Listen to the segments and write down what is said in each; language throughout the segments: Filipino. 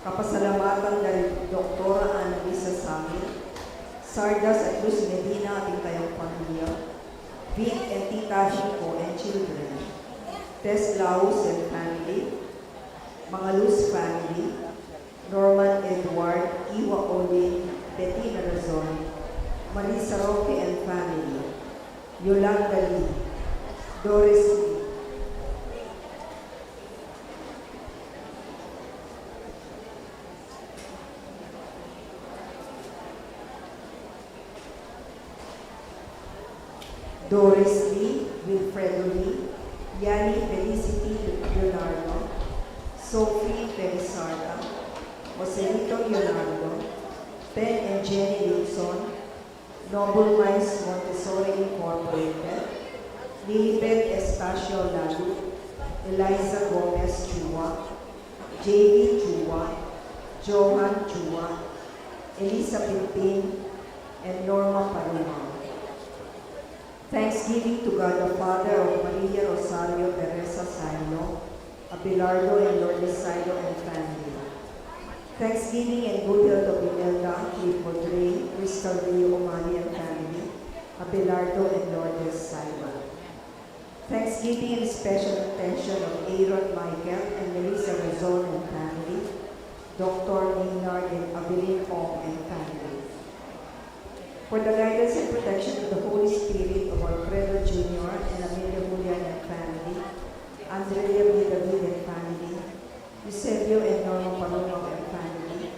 Kapasalamatan dari Dr. Annalisa Sami, Sardas at Luz Medina ating kayong pamilya, Vic and Tita Chico and children, Tess Laos and family, mga Luz family, Norman Edward, Iwa Olin, Bettina Razon, Marisa Roque and family, Yolanda Lee, Doris Lee, Doris Lee, Wilfredo Lee, Yani Felicity Leonardo, Sophie Felizarda, Joselito Leonardo, Ben and Jenny Wilson, Noble Minds Montessori Incorporated, Lilibet Estacio Lalu, Eliza Gomez Chua, J.B. Chua, Johan Chua, Elisa Pimpin, and Norma Paloma. Thanksgiving to God the Father of Maria Rosario Teresa Saino, Abelardo and Lourdes Saino and family. Thanksgiving and good health of Imelda, Clifford Ray, Crystal Rio Umani and family, Abelardo and Lourdes Saino. Thanksgiving and special attention of Aaron Michael and Melissa Razon and family, Dr. Maynard and Abilene Ong and family. For the guidance and protection of the Holy Spirit of Alfredo Jr. and Amelia Julian and family, Andrea B. David and family, Eusebio and Norma Paloma and family,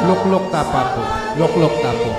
Luklok tapa po. Luklok tapo.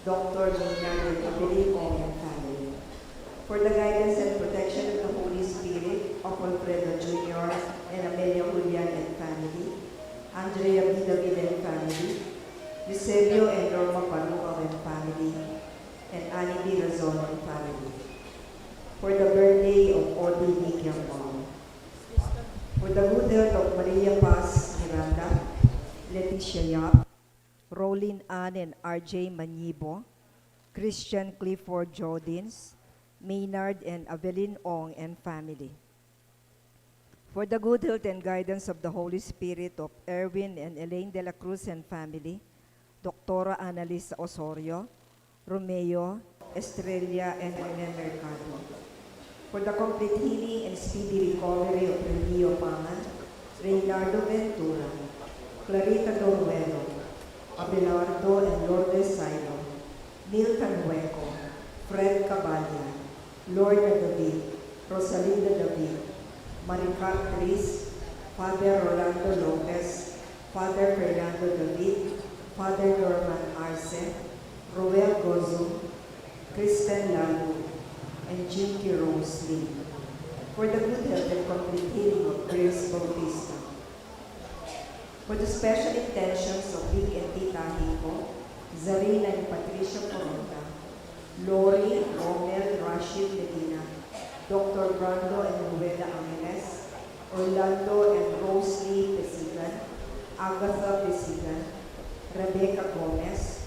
Dr. Maynard Abiling Ong and family. For the guidance and protection of the Holy Spirit of Alfredo Jr. and Amelia Julian and family, Andrea B. David and family, Eusebio and Norma Parucaw and family, and Annie B. Razon and family. For the birthday of Audrey Nikiang Mom. For the good health of Maria Paz Miranda, Leticia Yap, Rolin Ann and RJ Manibo, Christian Clifford Jodins, Maynard and Avelin Ong and family. For the good health and guidance of the Holy Spirit of Erwin and Elaine de la Cruz and family, Dr. Annalisa Osorio, Romeo, Estrella, and Rene Mercado. For the complete healing and speedy recovery of Remio Pangan, Reynaldo Ventura, Clarita Doruelo, Abelardo and Lourdes Sailo, Milton Hueco, Fred Caballa, Lorna David, Rosalinda David, Maricar Cris, Father Rolando Lopez, Father Fernando David, Father Norman Arce, Roel Gozo, Kristen Lalu, and Jinky Rose Lee. For the good health and complete healing of Grace Bautista. For the special intentions of Vic and Tita Hico, Zarina and Patricia Coronta, Lori, Romel, Rashid Medina, Dr. Brando and Rueda Ameles, Orlando and Rosalie Pesigan, Agatha Pesigan, Rebecca Gomez,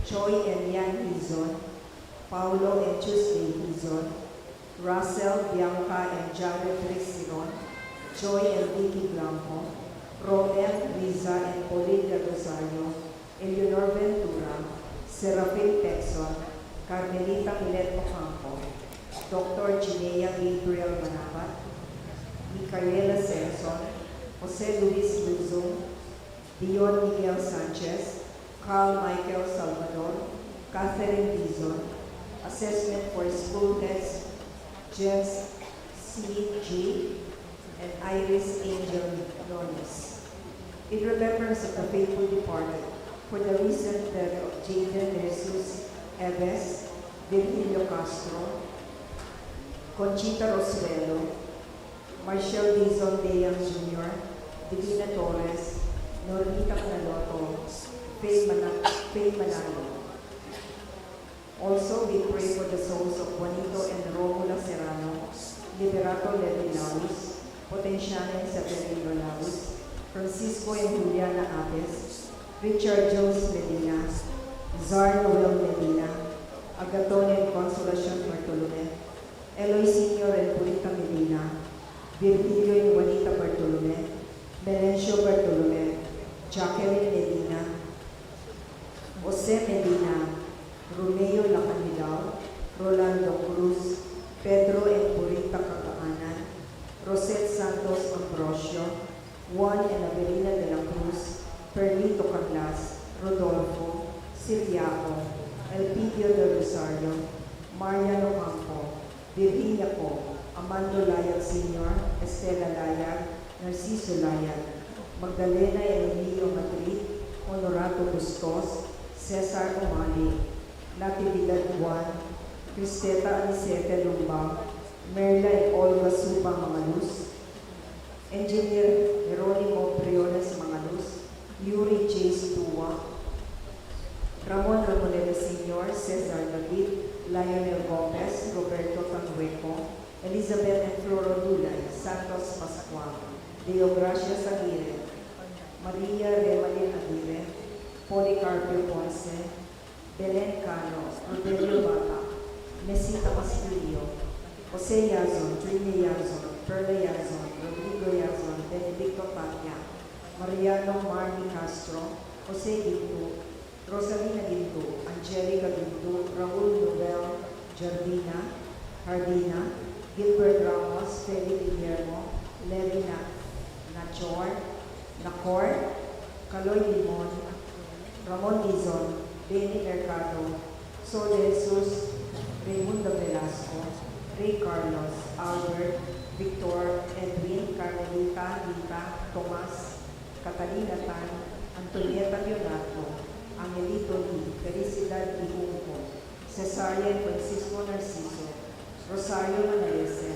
Choi and Yan Hizon, Paulo and Tuesday Hizon, Russell, Bianca and Jared Rixilon, Joy and Vicky Blanco, Romel, Riza and Pauline de Rosario, Eleanor Ventura, Serafin Pexon, Carmelita Milet Ocampo, Dr. Ginea Gabriel Manabat, Micaela Senson, Jose Luis Luzon, Dion Miguel Sanchez, Carl Michael Salvador, Catherine Dizon, assessment for school heads, Jess C.G. and Iris Angel Nones. In remembrance of the faithful departed, for the recent death of Jaden Jesus Eves, Virgilio Castro, Conchita Rosuelo, Marshall Dizon Deyang Jr., Divina Torres, Normita Canaloto, Faye Manalo. Also, we pray for the souls of Juanito and Romula Serrano, Liberato Levi Laus, Potenciana and Severino Laus, Francisco and Juliana Aves, Richard Jones Medina, Zar Noel Medina, Agaton and Consolacion Bartolome, Eloy Sr. and Purita Medina, Virgilio and Juanita Bartolome, Melencio Bartolome, Jacqueline Medina, Jose Medina, Romeo Lacanilao, Rolando Cruz, Pedro and Purita Cagaanan, Rosette Santos Ambrosio, Juan and Avelina de la Cruz, Perlito Canglas, Rodolfo, Siriaco, Elpidio de Rosario, Mariano Campo, Virginia Po, Amando Layag Sr., Estela Layag, Narciso Layag, Magdalena and Emilio Madrid, Honorato Bustos, Cesar Umali, Natividad Juan, Cristeta Anicete Lumbang, Merla and Olga Suba Mangalus, Engineer Jeronimo Briones Mangalus, Yuri J. Stua, Ramon Ramoneda Sr., Cesar David, Lionel Gomez, Roberto Tanhueco, Elizabeth and Floro Dulay, Santos Pascual, Deo Gracia Aguirre, Maria Remalin Aguirre, Policarpio Ponce, Belen Cano, Rodelio Bata, Mesita Castillo, Jose Yazon, Trini Yazon, Perla Yazon, Rodrigo Yazon, Benedicto Tapia, Mariano Marni Castro, Jose Ginto, Rosalina Ginto, Angelica Ginto, Raul Nobel, Jardina, Hardina, Gilbert Ramos, Felipe Guillermo, Levi Nachor, Nacor, Caloy Limon, Ramon Dizon, Benny Mercado, Sol de Jesus, Raimundo Velasco, Ray Carlos, Albert, Victor, Edwin, Carmelita, Rita, Tomas, Catalina Tan, Antonieta Leonato, Angelito Lee, Felicidad Ihungco, Cesaria and Francisco Narciso, Rosario Manalese,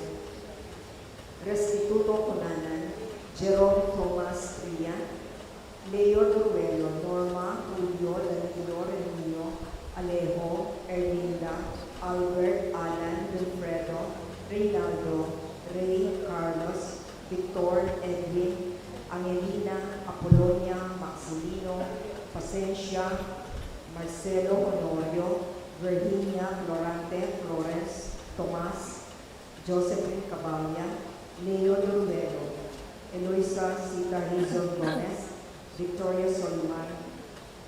Restituto Cunanan, Jerome Thomas Tria, Leo Duruelo, Norma, Julio, Danilo, Renillo, Alejo, Erlinda, Albert, Alan, Wilfredo, Reynaldo, Ray, Carlos, Victor, Edwin, Angelina, Apolonia, Maximino, Pacencia, Marcelo Honorio, Virginia, Florante, Flores, Tomas, Josephine Caballa, Leo Duruelo, Eloisa Sita Hazel Gomez, Victoria Soliman,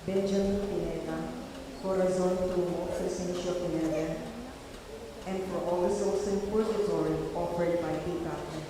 Benjamin Pineda, Corazon Tumo, Crescencio Pineda, and for all the souls in purgatory offered by Tita and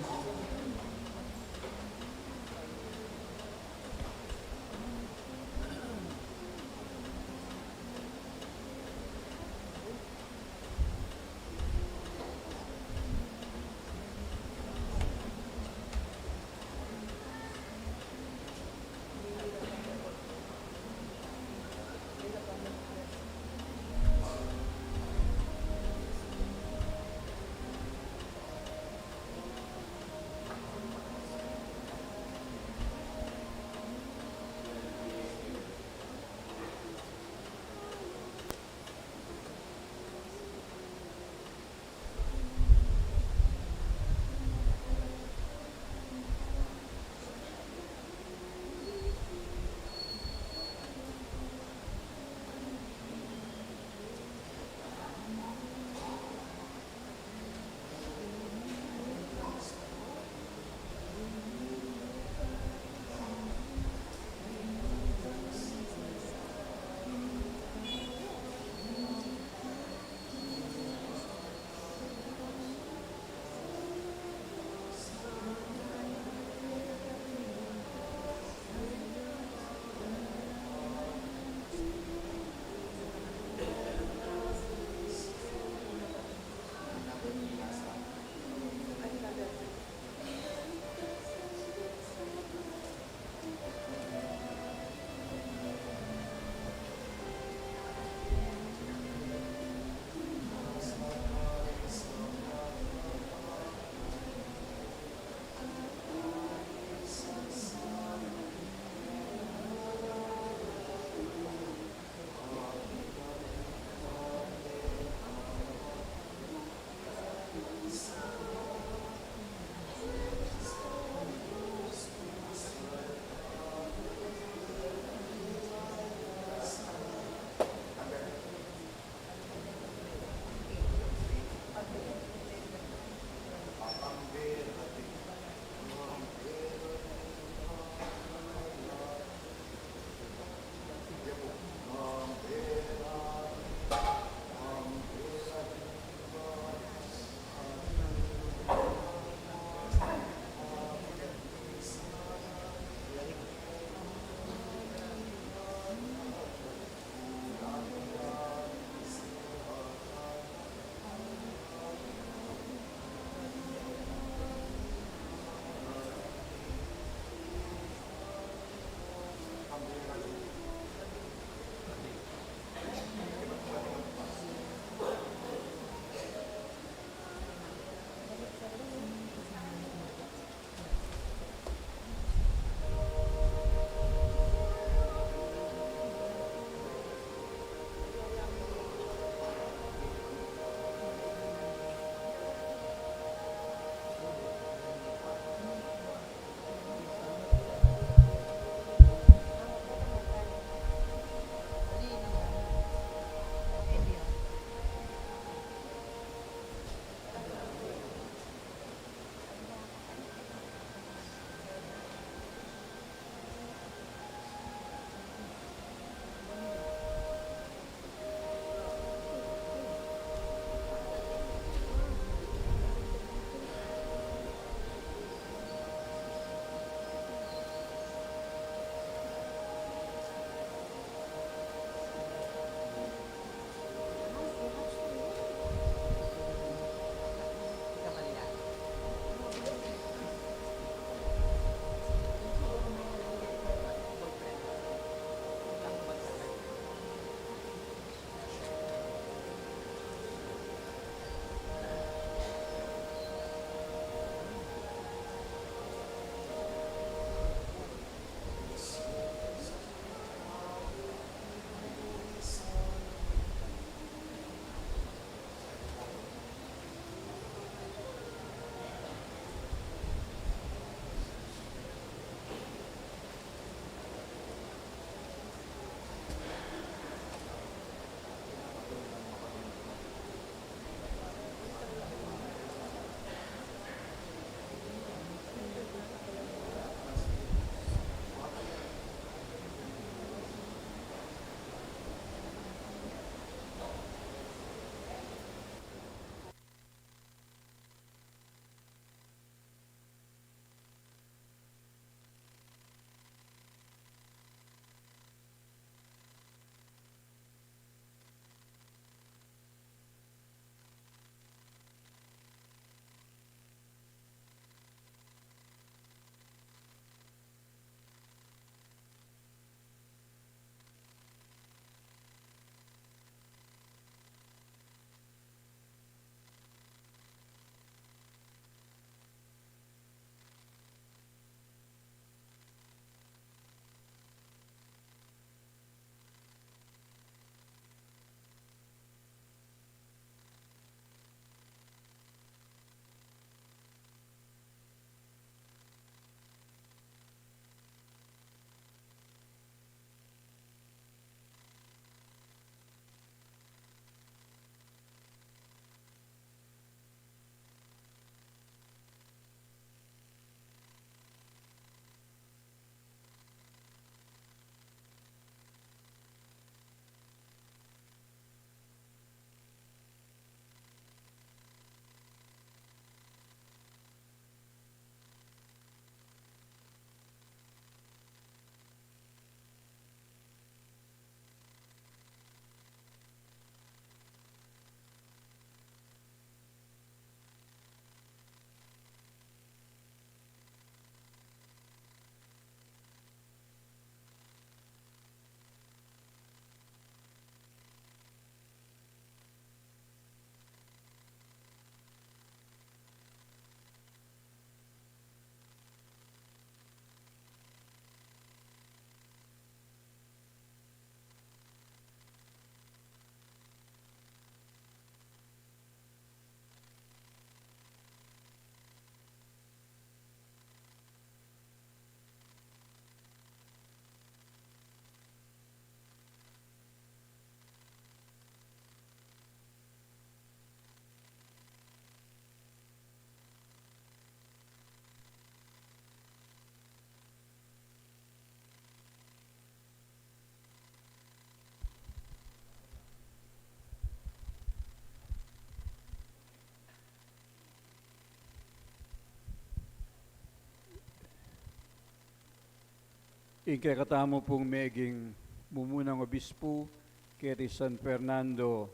Ikakatamo pong meging mumunang obispo kay San Fernando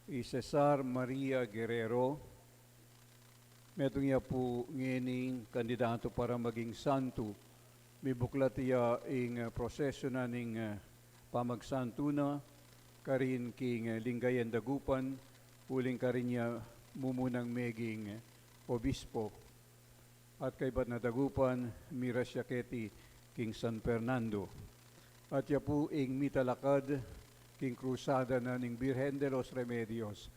y Cesar Maria Guerrero. Metong iya po ngining kandidato para maging santo. May buklat iya ing proseso na ning pamagsanto na karin king Lingayen Dagupan uling karin niya mumunang meging obispo. At kay bat na Dagupan, Mira Siaketi, King San Fernando. At ya po ing mitalakad, King Cruzada na ning Birhen de los Remedios,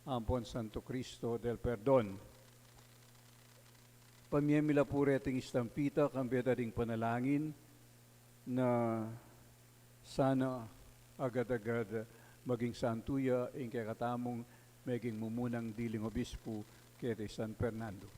Ampon Santo Cristo del Perdon. Pamiyemila po reting istampita, kambeda ding panalangin, na sana agad-agad maging santuya, ing kakatamong maging mumunang diling obispo kay San Fernando.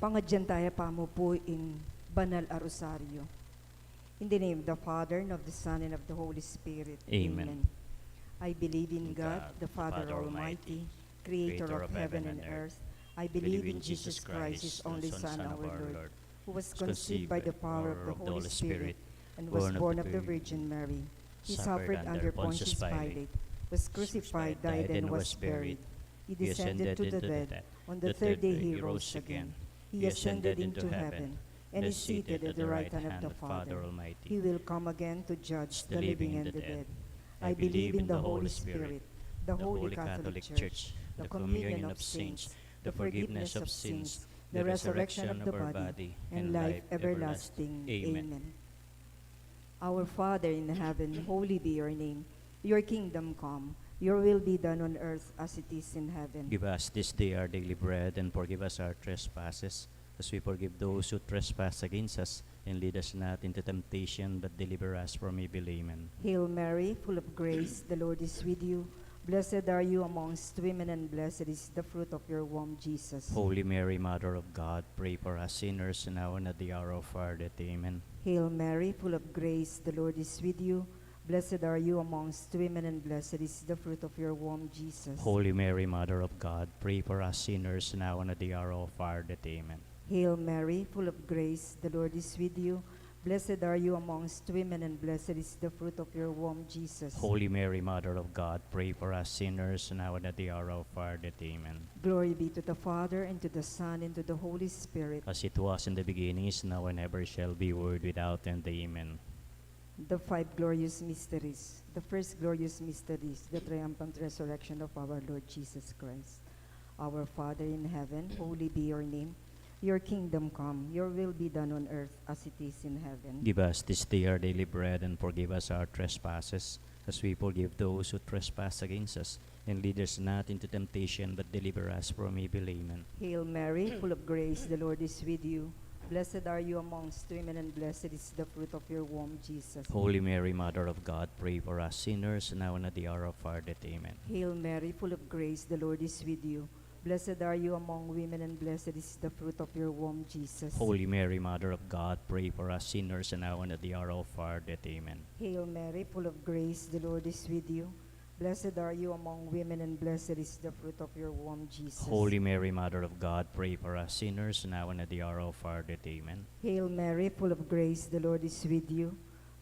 Pangadyantaya pa mo po in Banal a Rosario. In the name of the Father, and of the Son, and of the Holy Spirit. Amen. I believe in God, the Father Almighty, Creator of heaven and earth, I believe in Jesus Christ, His only Son, our Lord, who was conceived by the power of the Holy Spirit and was born of the Virgin Mary. He suffered under Pontius Pilate, was crucified, died, and was buried. He descended to the dead. On the third day he rose again. He ascended into heaven and is seated at the right hand of the Father. He will come again to judge the living and the dead. I believe in the Holy Spirit, the Holy Catholic Church, the communion of saints, the forgiveness of sins, the resurrection of the body, and life everlasting. Amen. Our Father in heaven, holy be your name. Your kingdom come. Your will be done on earth as it is in heaven. Give us this day our daily bread, and forgive us our trespasses, as we forgive those who trespass against us. And lead us not into temptation, but deliver us from evil. Amen. Hail Mary, full of grace, the Lord is with you. Blessed are you amongst women, and blessed is the fruit of your womb, Jesus. Holy Mary, Mother of God, pray for us sinners now and at the hour of our death. Amen. Hail Mary, full of grace, the Lord is with you. Blessed are you amongst women, and blessed is the fruit of your womb, Jesus. Holy Mary, Mother of God, pray for us sinners now and at the hour of our death. Amen. Hail Mary, full of grace, the Lord is with you. Blessed are you amongst women, and blessed is the fruit of your womb, Jesus. Holy Mary, Mother of God, pray for us sinners now and at the hour of our death. Amen. Glory be to the Father, and to the Son, and to the Holy Spirit. As it was in the beginning, is now, and ever shall be, world without end. Amen. The five glorious mysteries. The first glorious mystery is the triumphant resurrection of our Lord Jesus Christ. Our Father in heaven, holy be your name. Your kingdom come, your will be done on earth as it is in heaven. Give us this day our daily bread, and forgive us our trespasses, as we forgive those who trespass against us. And lead us not into temptation, but deliver us from evil. Amen. Hail Mary, full of grace, the Lord is with you. Blessed are you amongst women, and blessed is the fruit of your womb, Jesus. Holy Mary, Mother of God, pray for us sinners now and at the hour of our death. Amen. Hail Mary, full of grace, the Lord is with you. Blessed are you among women, and blessed is the fruit of your womb, Jesus. Holy Mary, Mother of God, pray for us sinners now and at the hour of our death. Amen. Hail Mary, full of grace, the Lord is with you. Blessed are you among women, and blessed is the fruit of your womb, Jesus. Holy Mary, Mother of God, pray for us sinners now and at the hour of our death. Amen. Hail Mary, full of grace, the Lord is with you.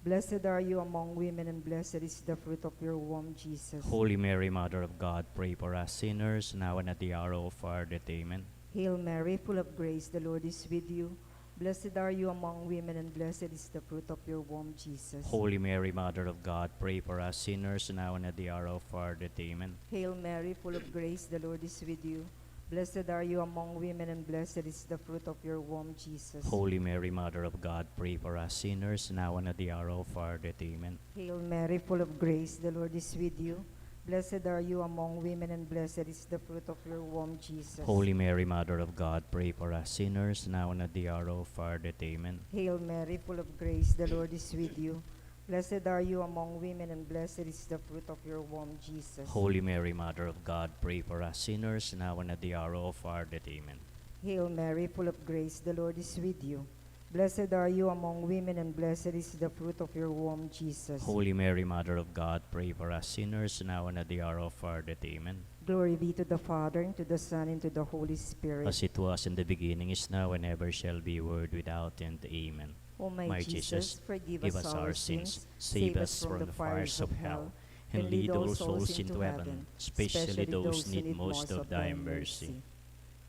Blessed are you among women, and blessed is the fruit of your womb, Jesus. Holy Mary, Mother of God, pray for us sinners now and at the hour of our death. Amen. Hail Mary, full of grace, the Lord is with you. Blessed are you among women, and blessed is the fruit of your womb, Jesus. Holy Mary, Mother of God, pray for us sinners now and at the hour of our death. Amen. Hail Mary, full of grace, the Lord is with you. Blessed are you among women, and blessed is the fruit of your womb, Jesus. Holy Mary, Mother of God, pray for us sinners now and at the hour of our death. Amen. Hail Mary, full of grace, the Lord is with you. Blessed are you among women, and blessed is the fruit of your womb, Jesus. Holy Mary, Mother of God, pray for us sinners now and at the hour of our death. Amen. Hail Mary, full of grace, the Lord is with you. Blessed are you among women, and blessed is the fruit of your womb, Jesus. Holy Mary, Mother of God, pray for us sinners now and at the hour of our death. Amen. Hail Mary, full of grace, the Lord is with you. Blessed are you among women, and blessed is the fruit of your womb, Jesus. Holy Mary, Mother of God, pray for us sinners now and at the hour of our death. Amen. Glory be to the Father, and to the Son, and to the Holy Spirit. As it was in the beginning, is now, and ever shall be, world without end. Amen. O my Jesus, forgive give us our sins, save us from the fires of hell, and lead all souls into heaven, especially those who need most of thy mercy.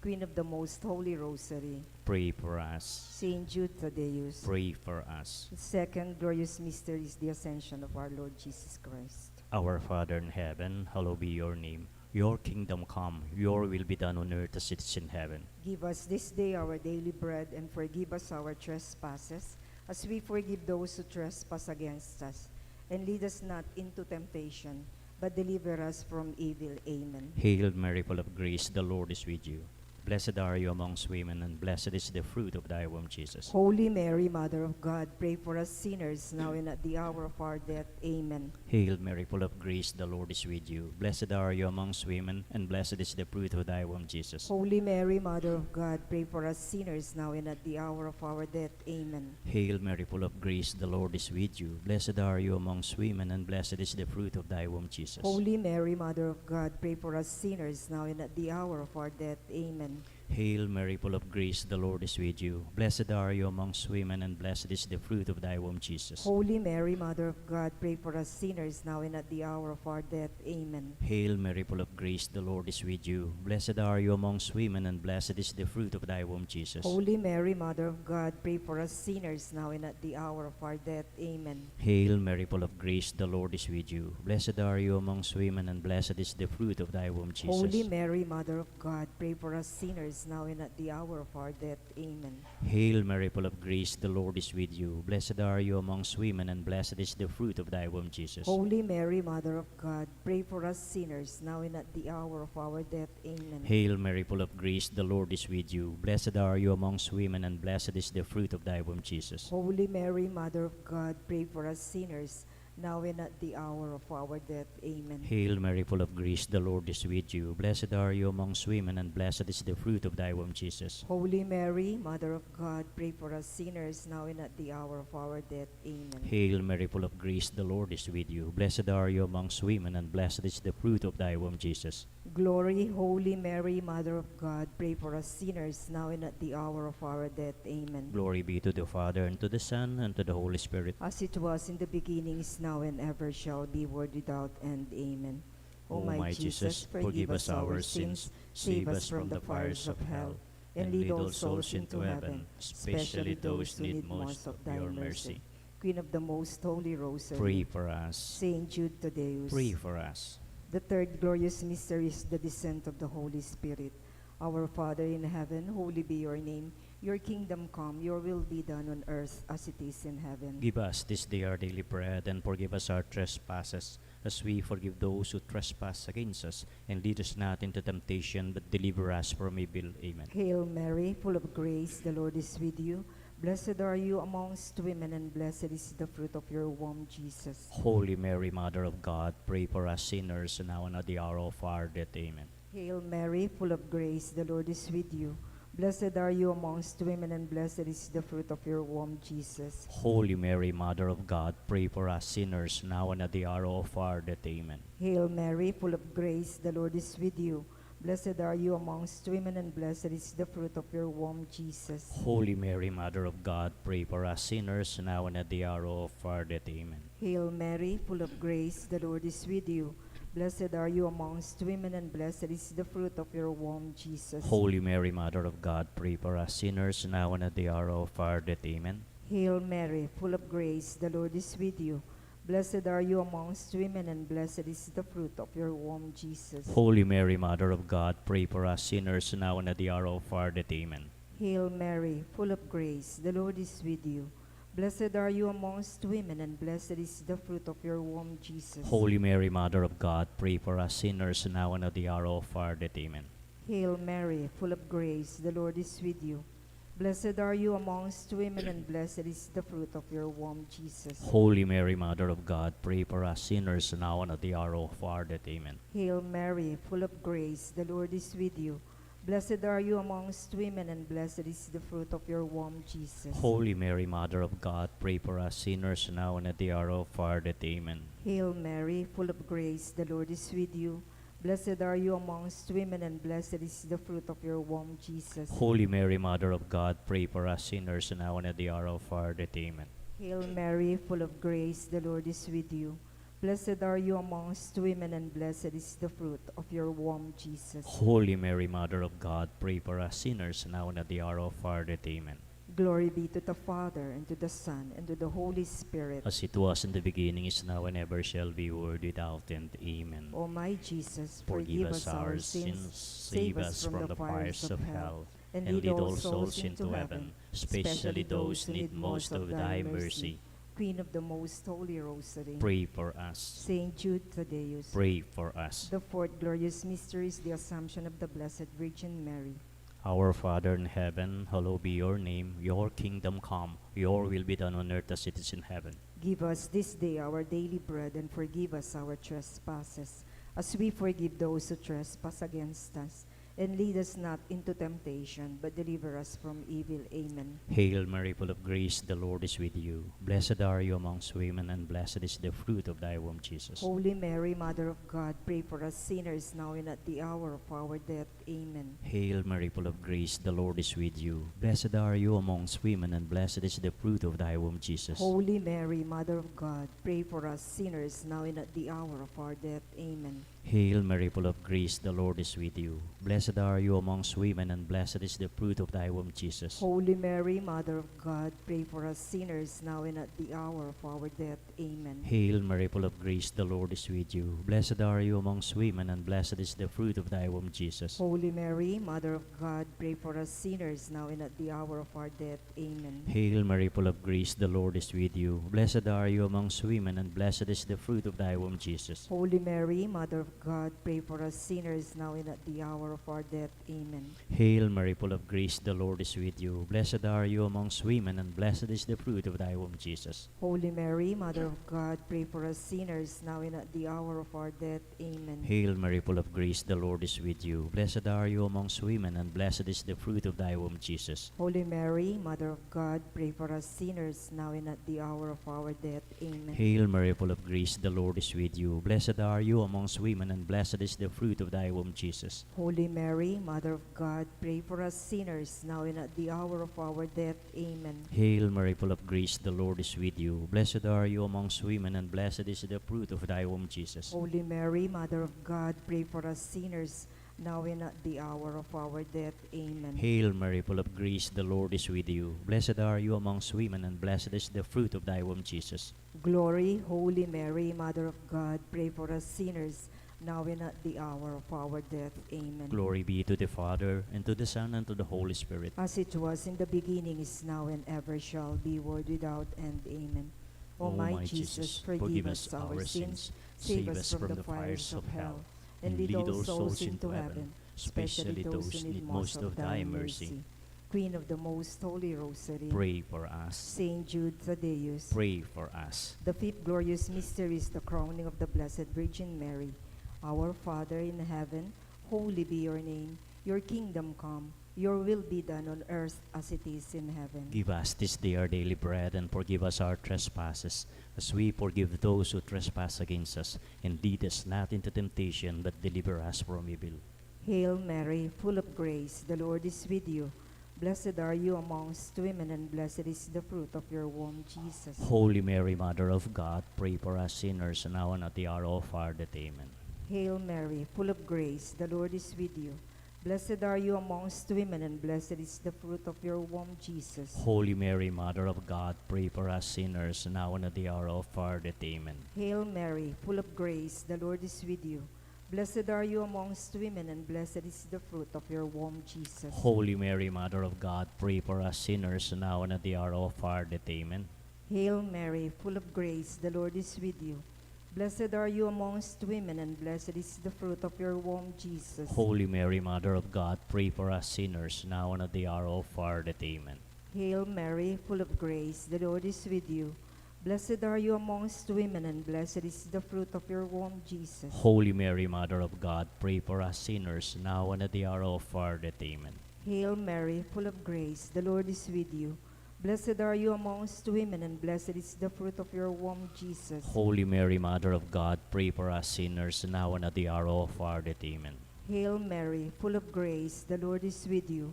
Queen of the Most Holy Rosary, Pray for us. Saint Jude Thaddeus. Pray for us. The second glorious mystery is the ascension of our Lord Jesus Christ. Our Father in heaven, hallowed be your name. Your kingdom come, your will be done on earth as it is in heaven. Give us this day our daily bread, and forgive us our trespasses, as we forgive those who trespass against us. And lead us not into temptation, but deliver us from evil. Amen. Hail Mary, full of grace, the Lord is with you. Blessed are you amongst women, and blessed is the fruit of thy womb, Jesus. Holy Mary, Mother of God, pray for us sinners, now and at the hour of our death. Amen. Hail Mary, full of grace, the Lord is with you. Blessed are you amongst women, and blessed is the fruit of thy womb, Jesus. Holy Mary, Mother of God, pray for us sinners, now and at the hour of our death. Amen. Hail Mary, full of grace, the Lord is with you. Blessed are you amongst women, and blessed is the fruit of thy womb, Jesus. Holy Mary, Mother of God, pray for us sinners, now and at the hour of our death. Amen. Hail Mary, full of grace, the Lord is with you. Blessed are you amongst women, and blessed is the fruit of thy womb, Jesus. Holy Mary, Mother of God, pray for us sinners, now and at the hour of our death. Amen. Hail Mary, full of grace, the Lord is with you. Blessed are you amongst women, and blessed is the fruit of thy womb, Jesus. Holy Mary, Mother of God, pray for us sinners, now and at the hour of our death. Amen. Hail Mary, full of grace, the Lord is with you. Blessed are you amongst women, and blessed is the fruit of thy womb, Jesus. Holy Mary, Mother of God, pray for us sinners, now and at the hour of our death. Amen. Hail Mary, full of grace, the Lord is with you. Blessed are you amongst women, and blessed is the fruit of thy womb, Jesus. Holy Mary, Mother of God, pray for us sinners, now and at the hour of our death. Amen. Hail Mary, full of grace, the Lord is with you. Blessed are you amongst women, and blessed is the fruit of thy womb, Jesus. Holy Mary, Mother of God, pray for us sinners, now and at the hour of our death. Amen. Hail Mary, full of grace, the Lord is with you. Blessed are you amongst women, and blessed is the fruit of thy womb, Jesus. Holy Mary, Mother of God, pray for us sinners, now and at the hour of our death. Amen. Hail Mary, full of grace, the Lord is with you. Blessed are you amongst women, and blessed is the fruit of thy womb, Jesus. Glory, Holy Mary, Mother of God, pray for us sinners, now and at the hour of our death. Amen. Glory be to the Father, and to the Son, and to the Holy Spirit. As it was in the beginning, is now, and ever shall be, world without end. Amen. O my Jesus, forgive us our sins, save us from the fires of hell, and lead all souls into heaven, especially those who need most of your mercy. Queen of the Most Holy Rosary, Pray for us. Saint Jude Tadeus. Pray for us. The third glorious mystery is the descent of the Holy Spirit. Our Father in heaven, holy be your name. Your kingdom come, your will be done on earth as it is in heaven. Give us this day our daily bread, and forgive us our trespasses, as we forgive those who trespass against us. And lead us not into temptation, but deliver us from evil. Amen. Hail Mary, full of grace, the Lord is with you. Blessed are you amongst women, and blessed is the fruit of your womb, Jesus. Holy Mary, Mother of God, pray for us sinners, now and at the hour of our death. Amen. Hail Mary, full of grace, the Lord is with you. Blessed are you amongst women, and blessed is the fruit of your womb, Jesus. Holy Mary, Mother of God, pray for us sinners, now and at the hour of our death. Amen. Hail Mary, full of grace, the Lord is with you. Blessed are you amongst women, and blessed is the fruit of your womb, Jesus. Holy Mary, Mother of God, pray for us sinners, now and at the hour of our death. Amen. Hail Mary, full of grace, the Lord is with you. Blessed are you amongst women, and blessed is the fruit of your womb, Jesus. Holy Mary, Mother of God, pray for us sinners, now and at the hour of our death. Amen. Hail Mary, full of grace, the Lord is with you. Blessed are you amongst women, and blessed is the fruit of your womb, Jesus. Holy Mary, Mother of God, pray for us sinners, now and at the hour of our death. Amen. Hail Mary, full of grace, the Lord is with you. Blessed are you amongst women, and blessed is the fruit of your womb, Jesus. Holy Mary, Mother of God, pray for us sinners, now and at the hour of our death. Amen. Hail Mary, full of grace, the Lord is with you. Blessed are you amongst women, and blessed is the fruit of your womb, Jesus. Holy Mary, Mother of God, pray for us sinners, now and at the hour of our death. Amen. Hail Mary, full of grace, the Lord is with you. Blessed are you amongst women, and blessed is the fruit of your womb, Jesus. Holy Mary, Mother of God, pray for us sinners, now and at the hour of our death. Amen. Hail Mary, full of grace, the Lord is with you. Blessed are you amongst women, and blessed is the fruit of your womb, Jesus. Holy Mary, Mother of God, pray for us sinners, now and at the hour of our death. Amen. Hail Mary, full of grace, the Lord is with you. Blessed are you amongst women, and blessed is the fruit of your womb, Jesus. Holy Mary, Mother of God, pray for us sinners, now and at the hour of our death. Amen. Glory be to the Father, and to the Son, and to the Holy Spirit. As it was in the beginning, is now, and ever shall be, world without end. Amen. O my Jesus, Forgive us our sins, save us from the fires of hell, and lead all souls into heaven, especially those who need most of thy mercy. Queen of the Most Holy Rosary, Pray for us. Saint Jude Tadeus. Pray for us. The fourth glorious mystery is the Assumption of the Blessed Virgin Mary. Our Father in heaven, hallowed be your name. Your kingdom come. Your will be done on earth as it is in heaven. Give us this day our daily bread, and forgive us our trespasses, as we forgive those who trespass against us. And lead us not into temptation, but deliver us from evil. Amen. Hail Mary, full of grace, the Lord is with you. Blessed are you amongst women, and blessed is the fruit of thy womb, Jesus. Holy Mary, Mother of God, pray for us sinners now and at the hour of our death. Amen. Hail Mary, full of grace, the Lord is with you. Blessed are you amongst women, and blessed is the fruit of thy womb, Jesus. Holy Mary, Mother of God, pray for us sinners now and at the hour of our death. Amen. Hail Mary, full of grace, the Lord is with you. Blessed are you amongst women, and blessed is the fruit of thy womb, Jesus. Holy Mary, Mother of God, pray for us sinners now and at the hour of our death. Amen. Hail Mary, full of grace, the Lord is with you. Blessed are you amongst women, and blessed is the fruit of thy womb, Jesus. Holy Mary, Mother of God, pray for us sinners now and at the hour of our death. Amen. Hail Mary, full of grace, the Lord is with you. Blessed are you amongst women, and blessed is the fruit of thy womb, Jesus. Holy Mary, Mother of God, pray for us sinners now and at the hour of our death. Amen. Hail Mary, full of grace, the Lord is with you. Blessed are you amongst women, and blessed is the fruit of thy womb, Jesus. Holy Mary, Mother of God, pray for us sinners now and at the hour of our death. Amen. Hail Mary, full of grace, the Lord is with you. Blessed are you amongst women, and blessed is the fruit of thy womb, Jesus. Holy Mary, Mother of God, pray for us sinners now and at the hour of our death. Amen. Hail Mary, full of grace, the Lord is with you. Blessed are you amongst women, and blessed is the fruit of thy womb, Jesus. Holy Mary, Mother of God, pray for us sinners now and at the hour of our death. Amen. Hail Mary, full of grace, the Lord is with you. Blessed are you amongst women, and blessed is the fruit of thy womb, Jesus. Holy Mary, Mother of God, pray for us sinners now and at the hour of our death. Amen. Hail Mary, full of grace, the Lord is with you. Blessed are you amongst women, and blessed is the fruit of thy womb, Jesus. Glory, Holy Mary, Mother of God, pray for us sinners now and at the hour of our death. Amen. Glory be to the Father, and to the Son, and to the Holy Spirit. As it was in the beginning, is now, and ever shall be, world without end. Amen. O my Jesus, forgive us our sins, save us from the fires of hell, and lead all souls into heaven, especially those who need most of thy mercy. Queen of the Most Holy Rosary, Pray for us. Saint Jude Thaddeus. Pray for us. The fifth glorious mystery is the crowning of the Blessed Virgin Mary. Our Father in heaven, holy be your name. Your kingdom come. Your will be done on earth as it is in heaven. Give us this day our daily bread, and forgive us our trespasses, as we forgive those who trespass against us. And lead us not into temptation, but deliver us from evil. Hail Mary, full of grace, the Lord is with you. Blessed are you amongst women, and blessed is the fruit of your womb, Jesus. Holy Mary, Mother of God, pray for us sinners, now and at the hour of our death. Amen. Hail Mary, full of grace, the Lord is with you. Blessed are you amongst women, and blessed is the fruit of your womb, Jesus. Holy Mary, Mother of God, pray for us sinners, now and at the hour of our death. Amen. Hail Mary, full of grace, the Lord is with you. Blessed are you amongst women, and blessed is the fruit of your womb, Jesus. Holy Mary, Mother of God, pray for us sinners, now and at the hour of our death. Amen. Hail Mary, full of grace, the Lord is with you. Blessed are you amongst women, and blessed is the fruit of your womb, Jesus. Holy Mary, Mother of God, pray for us sinners, now and at the hour of our death. Amen. Hail Mary, full of grace, the Lord is with you. Blessed are you amongst women, and blessed is the fruit of your womb, Jesus. Holy Mary, Mother of God, pray for us sinners, now and at the hour of our death. Amen. Hail Mary, full of grace, the Lord is with you. Blessed are you amongst women, and blessed is the fruit of your womb, Jesus. Holy Mary, Mother of God, pray for us sinners, now and at the hour of our death. Amen. Hail Mary, full of grace, the Lord is with you.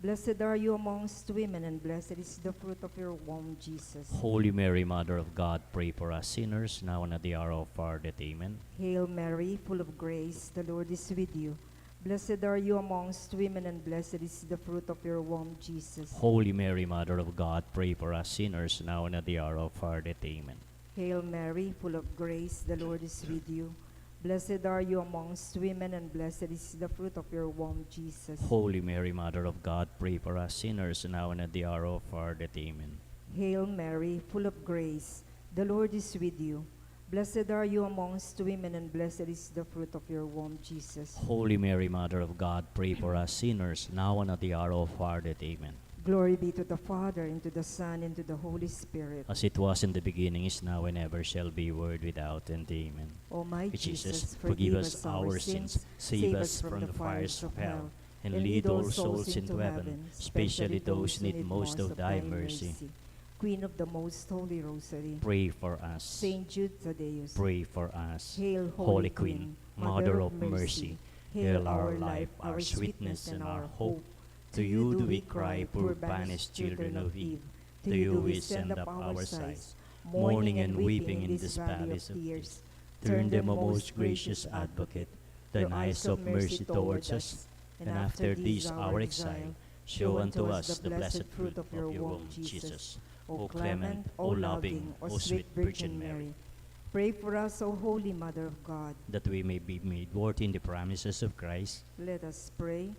Blessed are you amongst women, and blessed is the fruit of your womb, Jesus. Holy Mary, Mother of God, pray for us sinners, now and at the hour of our death. Amen. Hail Mary, full of grace, the Lord is with you. Blessed are you amongst women, and blessed is the fruit of your womb, Jesus. Holy Mary, Mother of God, pray for us sinners, now and at the hour of our death. Amen. Hail Mary, full of grace, the Lord is with you. Blessed are you amongst women, and blessed is the fruit of your womb, Jesus. Holy Mary, Mother of God, pray for us sinners, now and at the hour of our death. Amen. Hail Mary, full of grace, the Lord is with you. Blessed are you amongst women, and blessed is the fruit of your womb, Jesus. Holy Mary, Mother of God, pray for us sinners, now and at the hour of our death. Amen. Glory be to the Father, and to the Son, and to the Holy Spirit. As it was in the beginning, is now, and ever shall be, world without end. Amen. O my Jesus, forgive us our sins, save us from the fires of hell, and lead all souls into heaven, especially those who need most of thy mercy. Queen of the Most Holy Rosary, Pray for us. Saint Jude Thaddeus, Pray for us. Hail, Holy Queen, Mother of Mercy, hail our life, our sweetness, and our hope. To you do we cry, poor banished children of Eve. To you we send up our sighs, mourning and weeping in this valley of tears. Turn them, O most gracious Advocate, thine eyes of mercy towards us, and after this our exile, show unto us the blessed fruit of your womb, Jesus. O clement, O loving, O sweet Virgin Mary, Pray for us, O Holy Mother of God. that we may be made worthy in the promises of Christ. Let us pray.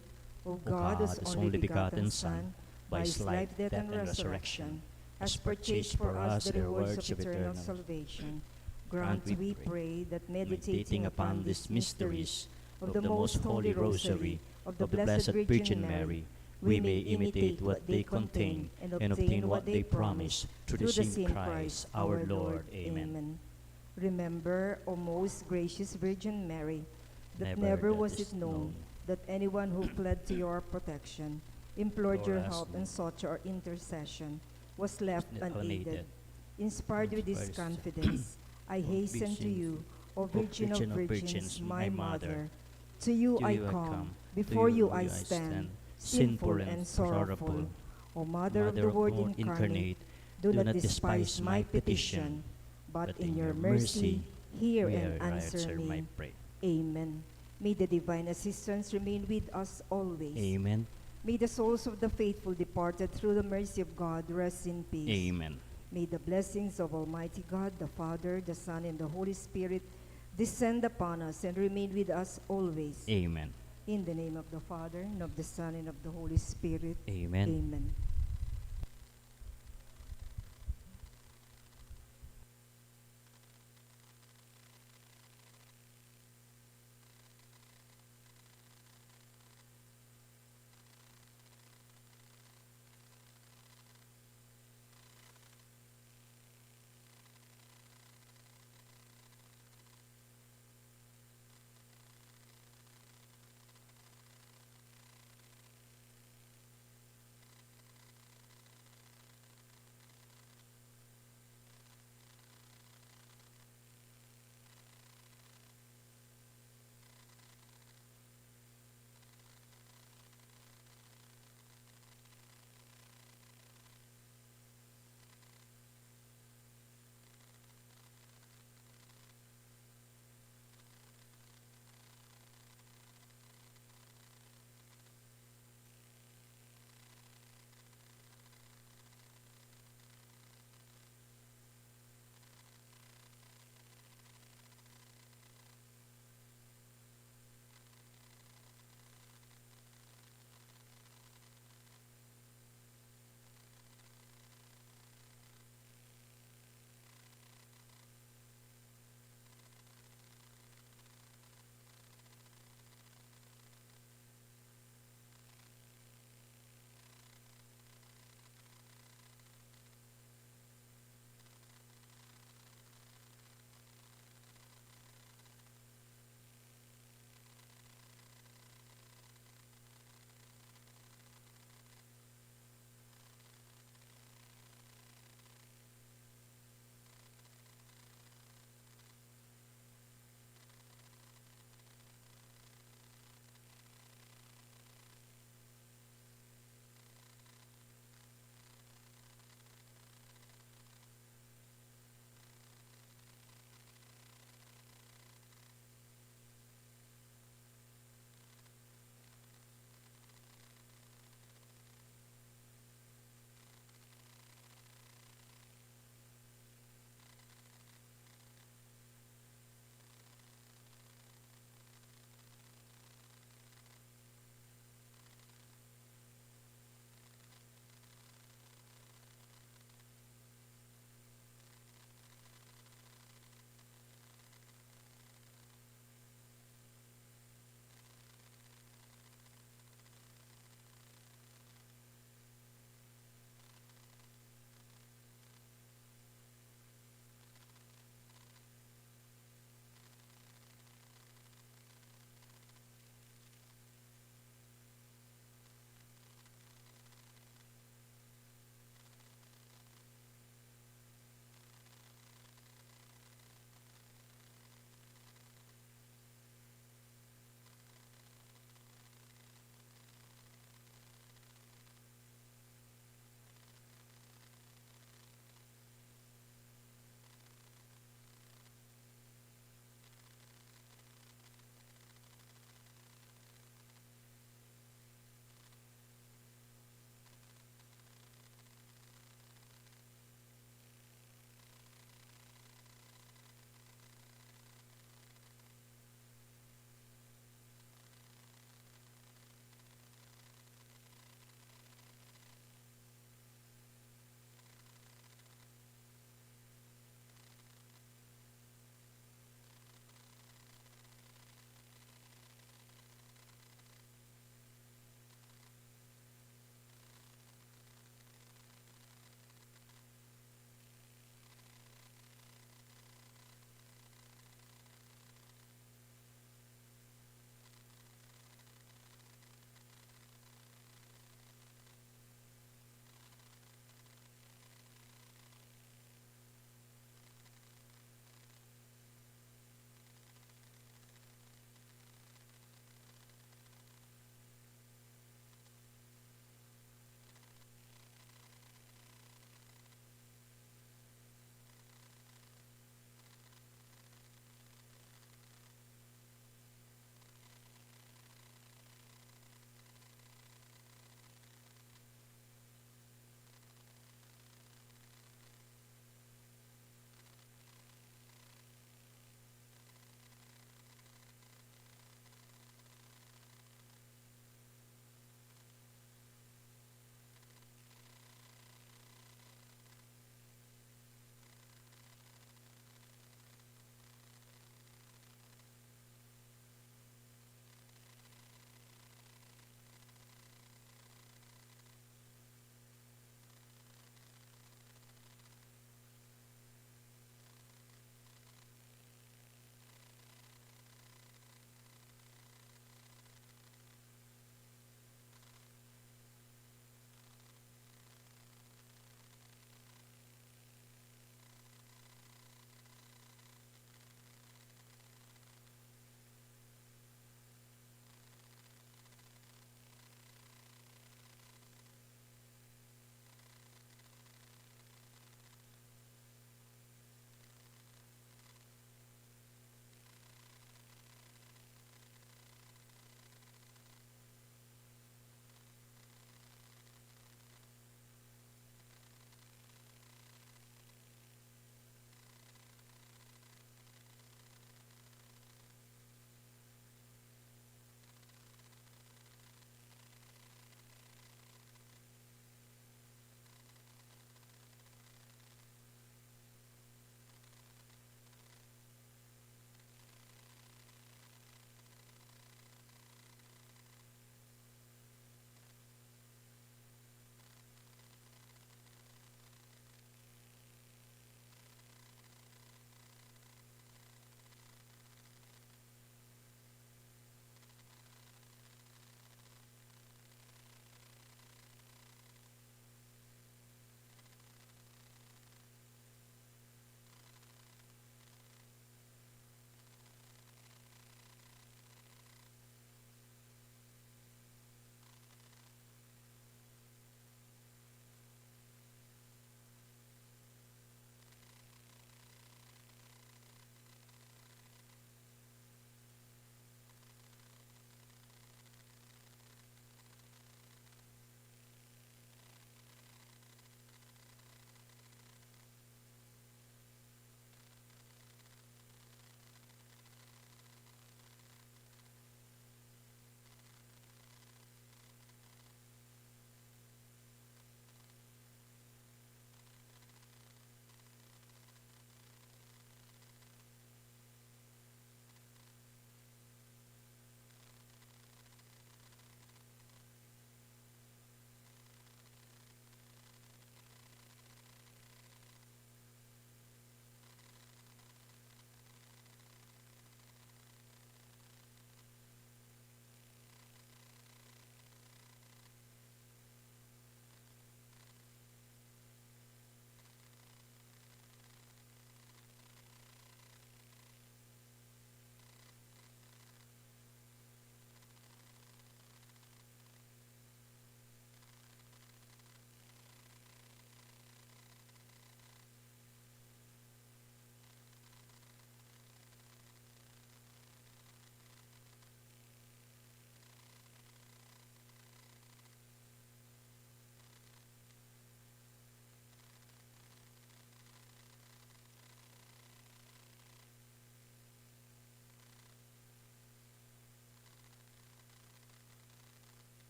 O God, God, whose only begotten Son, by his life, death, and resurrection, has purchased for us the rewards of eternal salvation, grant, we pray, that meditating upon these mysteries of the most holy Rosary of the Blessed Virgin Mary, we may imitate what they contain and obtain what they promise, through the same Christ our Lord. Amen. Remember, O most gracious Virgin Mary, that never was it known that anyone who fled to your protection, implored your help, and sought your intercession was left unaided. Inspired with this confidence, I hasten to you, O Virgin of Virgins, my Mother. To you I come, before you I stand, sinful and sorrowful. O Mother of the Word incarnate, do not despise my petition, but in your mercy hear and answer me. prayer. Amen. May the divine assistance remain with us always. Amen. May the souls of the faithful departed through the mercy of God rest in peace. Amen. May the blessings of Almighty God, the Father, the Son, and the Holy Spirit descend upon us and remain with us always. Amen. In the name of the Father, and of the Son, and of the Holy Spirit. Amen. Amen.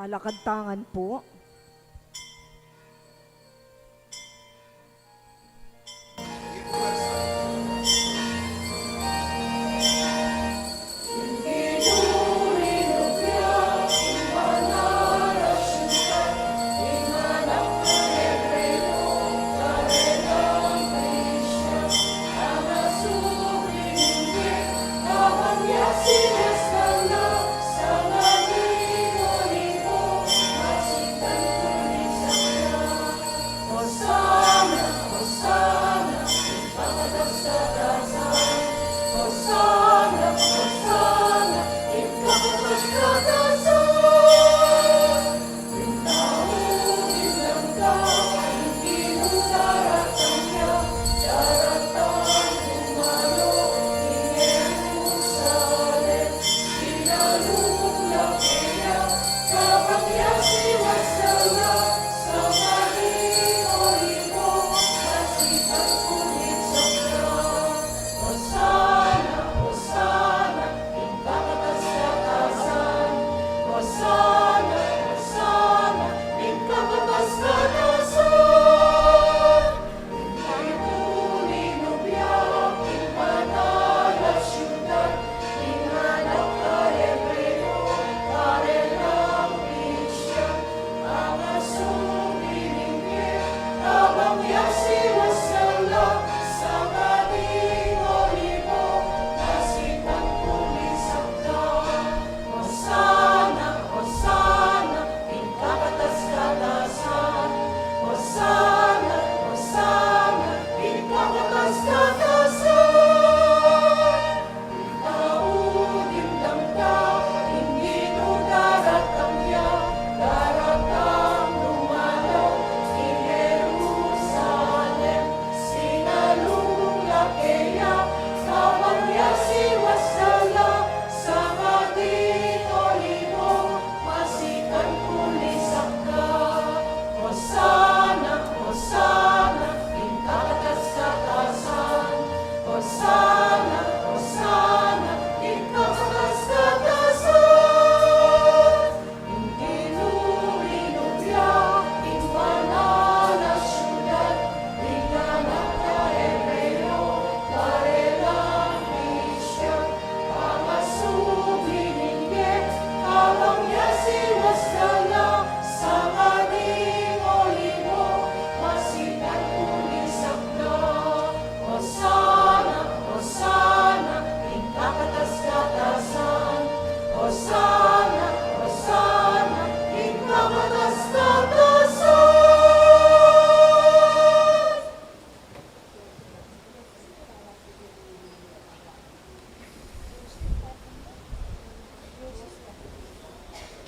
Palakad tangan po.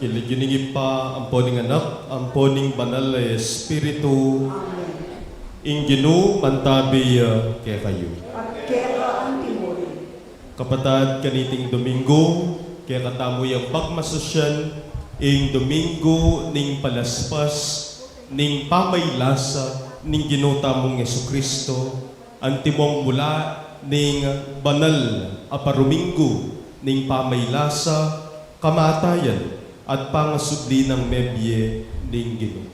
Kiliginigi pa ang poning anak, ang poning banal na Espiritu, Amen. ingginu mantabi kaya kayo. At kaya ang timuri. Kapatad kaniting Domingo, kaya katamoy ang pagmasosyan, ing Domingo ning palaspas, ning pamaylasa, ning ginutamong Yesukristo, ang timong mula ning banal aparumingo, ning pamaylasa, kamatayan, at pangasubli ng mebye ning Ginoo.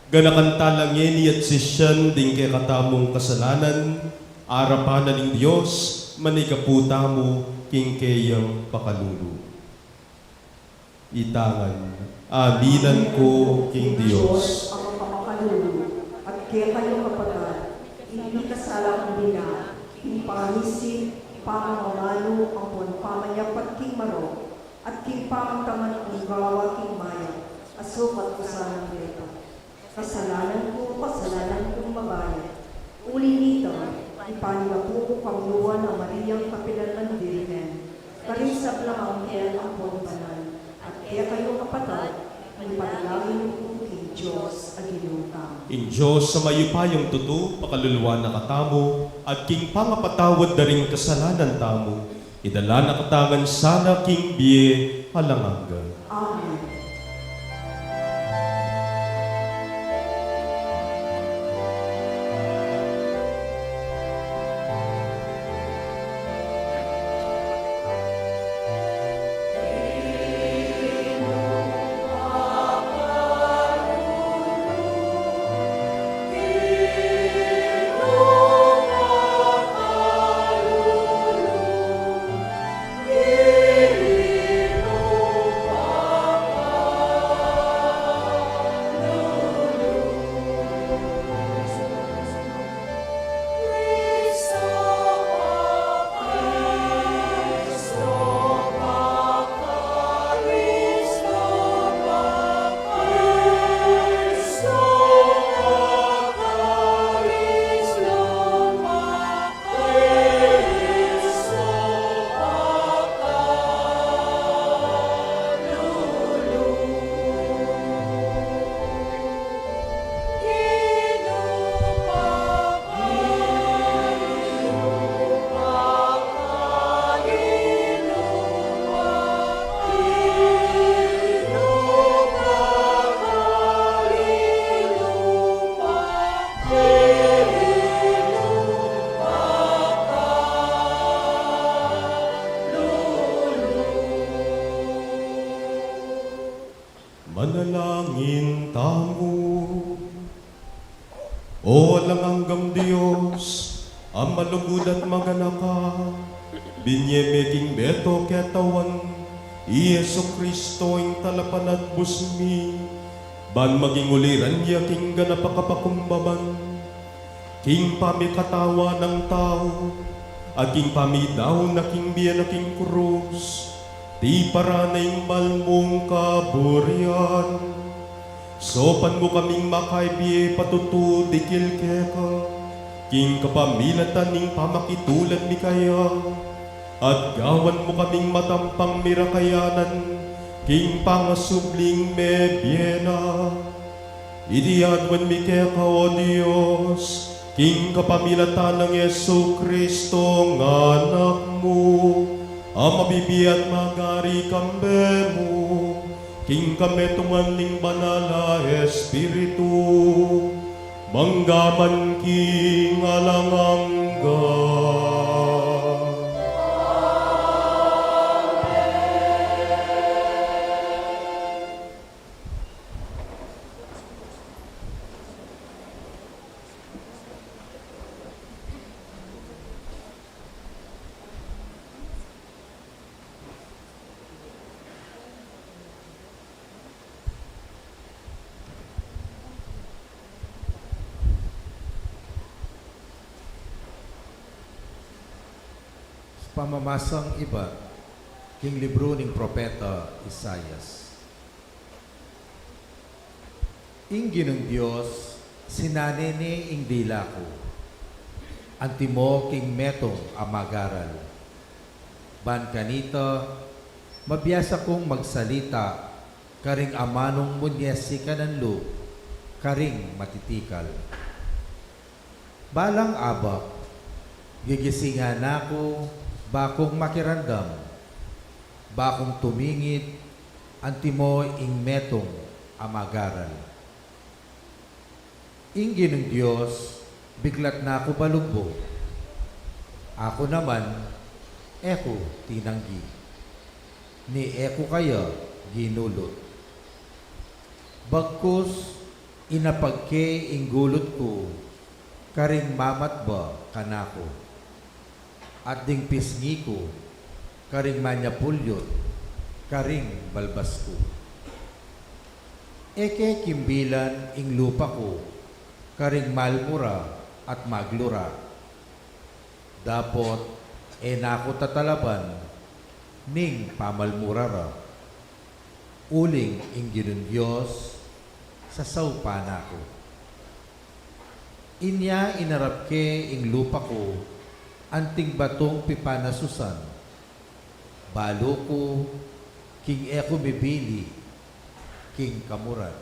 Ganakantalang yeni at sisyan ding kay katamong kasalanan, arapan na ning Diyos, manikaputa mo king kayang pakalulu. Itangan, aminan ko king Diyos. Ang makakalulu at kaya kayo kapatid, hindi kasalang bina, hindi panganisip, pamangangalo ang pamanyapat king maro, at king pamantaman ang gawa king maya, asukat ko sa ng leto. Kasalanan kong mabayan. Uli nito, ipanilapo ko kang luwa ng Mariyang Kapilan ng Virgen, kalisap lang ang kaya ang banal, at kaya kayo kapatid, ipanalangin ko king Diyos ang ginutang. In Diyos sa mayupayong tuto, pakaluluwa na katamo, at king pangapatawad na rin kasalanan tamo, idala na katangan sana king biye halanganga. Amen. Manalangin tamo. O langanggam Diyos, ang malugod at maganaka, binyemeging beto ketawan, Iyeso Kristo ing talapan at busmi, ban maging uliran yaking ganapakapakumbaban, king pamikatawa ng tao, aking pamidaw na king biyan aking krus, ti paranay malmong kaburian. Sopan mo kaming makaibiye patutu dikil keka, king kapamilatan ning pamakitulan mi kaya, at gawan mo kaming matampang mirakayanan, king pangasubling me biena. Idiadwan mi keka o Diyos, king kapamilatan ng Yesu Kristo ng anak mo, ang mabibi at magari kambe mo, king kami tumanling banala Espiritu, manggaman king alangangga. Pamamasang iba, king libro ng propeta Isayas. Inggi ng Diyos, sinanene ing dila ko, antimo king metong amagaral. Ban kanita, mabiyasa kong magsalita, karing amanong munyesi kananlo, karing matitikal. Balang abak, gigisingan ako, bakong makirandam, bakong tumingit, antimo ing metong amagaral. Inggi ng Diyos, biglat na ako balugbo. Ako naman, eko tinanggi. Ni eko kaya ginulot. Bagkus, inapagke ing gulot ko, karing mamatba kanako. At ding pisngi ko, karing manyapulyot, karing balbas ko. Eke kimbilan ing lupa ko, karing malmura at maglura. Dapot, enako tatalaban, ning pamalmurara. Uling ing ginun Diyos, sa saupa ko. Inya inarapke ing lupa ko, anting batong pipanasusan. Balo ko, king eko mibili, king kamuran.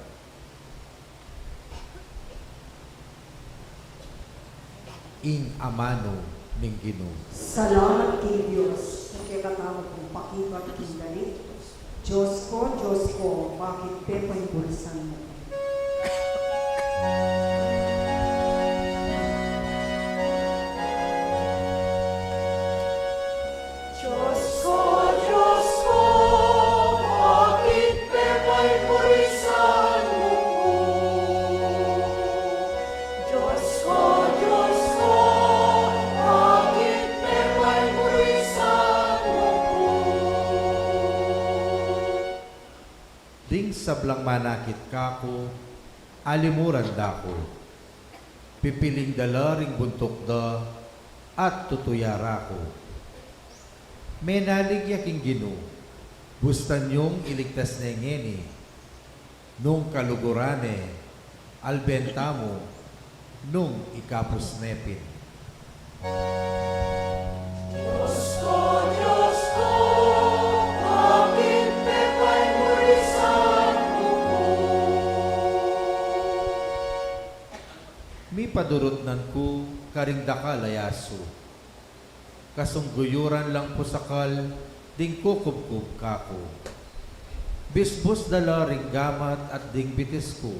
Ing amano ning Ginoo. Salamat kay Diyos, sa kikatawag kong pakibat king dalit. Diyos ko, bakit pepay bulsan mo? Ding sablang manakit kako, alimuran dako. Pipiling dala ring buntok da, at tutuyara ko. Menalig yaking Ginoo, bustan yung iligtas na ngeni, nung kalugurane, albentamo, nung ikapos nepin. Mi padurutnan ko karing dakalayaso. Kasungguyuran lang pusakal, ding kukubkub kako. Bisbos dala ring gamat at ding bitis ko.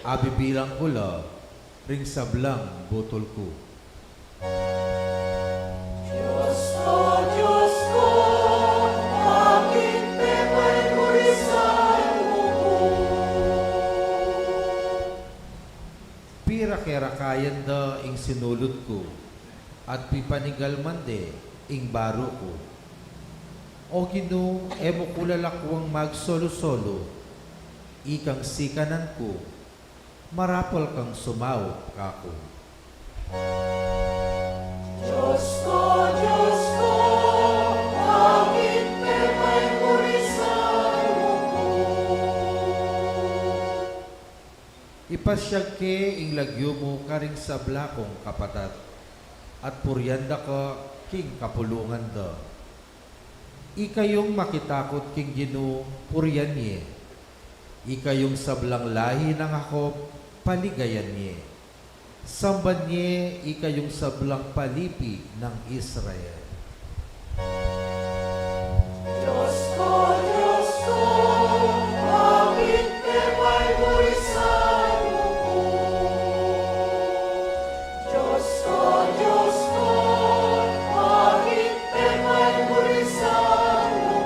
Abi bilang kula, ring sablang butol ko. Diyos ko, bakit pepay murisan mo ko? sinulod ko, at pipanigal man de ing baro ko. O Ginoo, emo kulalakwang magsolo-solo, ikang sikanan ko, marapol kang sumaw kako. Diyos ko, bakit may purisan mo? Ipasyag ke ing lagyo mo karing sabla kong kapatat, at puryanda ka king kapulungan da. Ikayong makitakot king Ginoo puryan niye, ikayong sablang lahi ng Jacob paligayan niye. Samban niye ikayong sablang palipi ng Israel. Diyos ko, bakit may purisan mo? Diyos ko, bakit may purisan mo?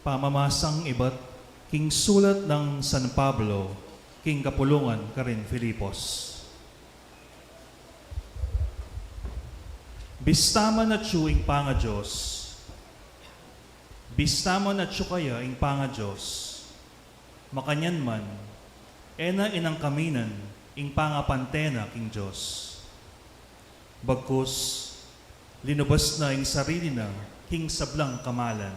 Pamamasang iba't king sulat ng San Pablo, king kapulungan karin Filipos. Bistama na tsu ing panga Diyos, bistama na tsu kaya ing panga Diyos, makanyan man, ena inang kaminan ing pangapantena king Diyos. Bagkus, linubas na ing sarili na king sablang kamalan,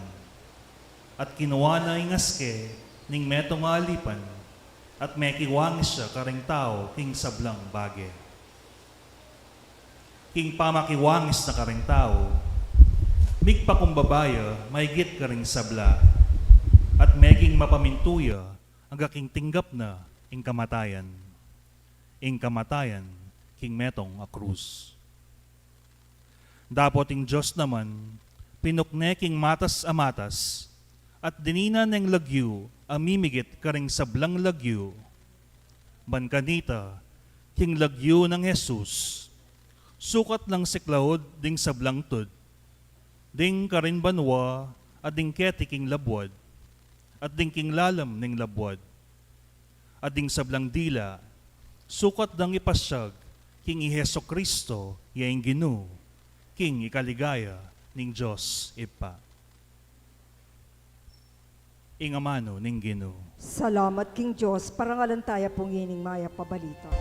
at kinuha na ing aske ning metong alipan, at mekiwangis siya karing tao king sablang bage. King pamakiwangis na karing tao, migpakumbabaya maigit karing sabla, at meging mapamintuya ang aking tinggap na ing kamatayan. Ing kamatayan king metong a krus. Dapot ing Diyos naman, pinukne king matas a matas, at dinina ng lagyu amimigit karing sablang lagyu. Bankanita, king lagyu ng Jesus, sukat lang siklaod ding sablang tud, ding karin banwa at ding keti king labwad, at ding king lalam ning labwad, at ding sablang dila, sukat dang ipasyag king Iheso Kristo yaing Ginoo, king ikaligaya ning Diyos ipa. Ingamano ning Ginoo. Salamat King Diyos, parangalan tayo pong yining maya pabalita.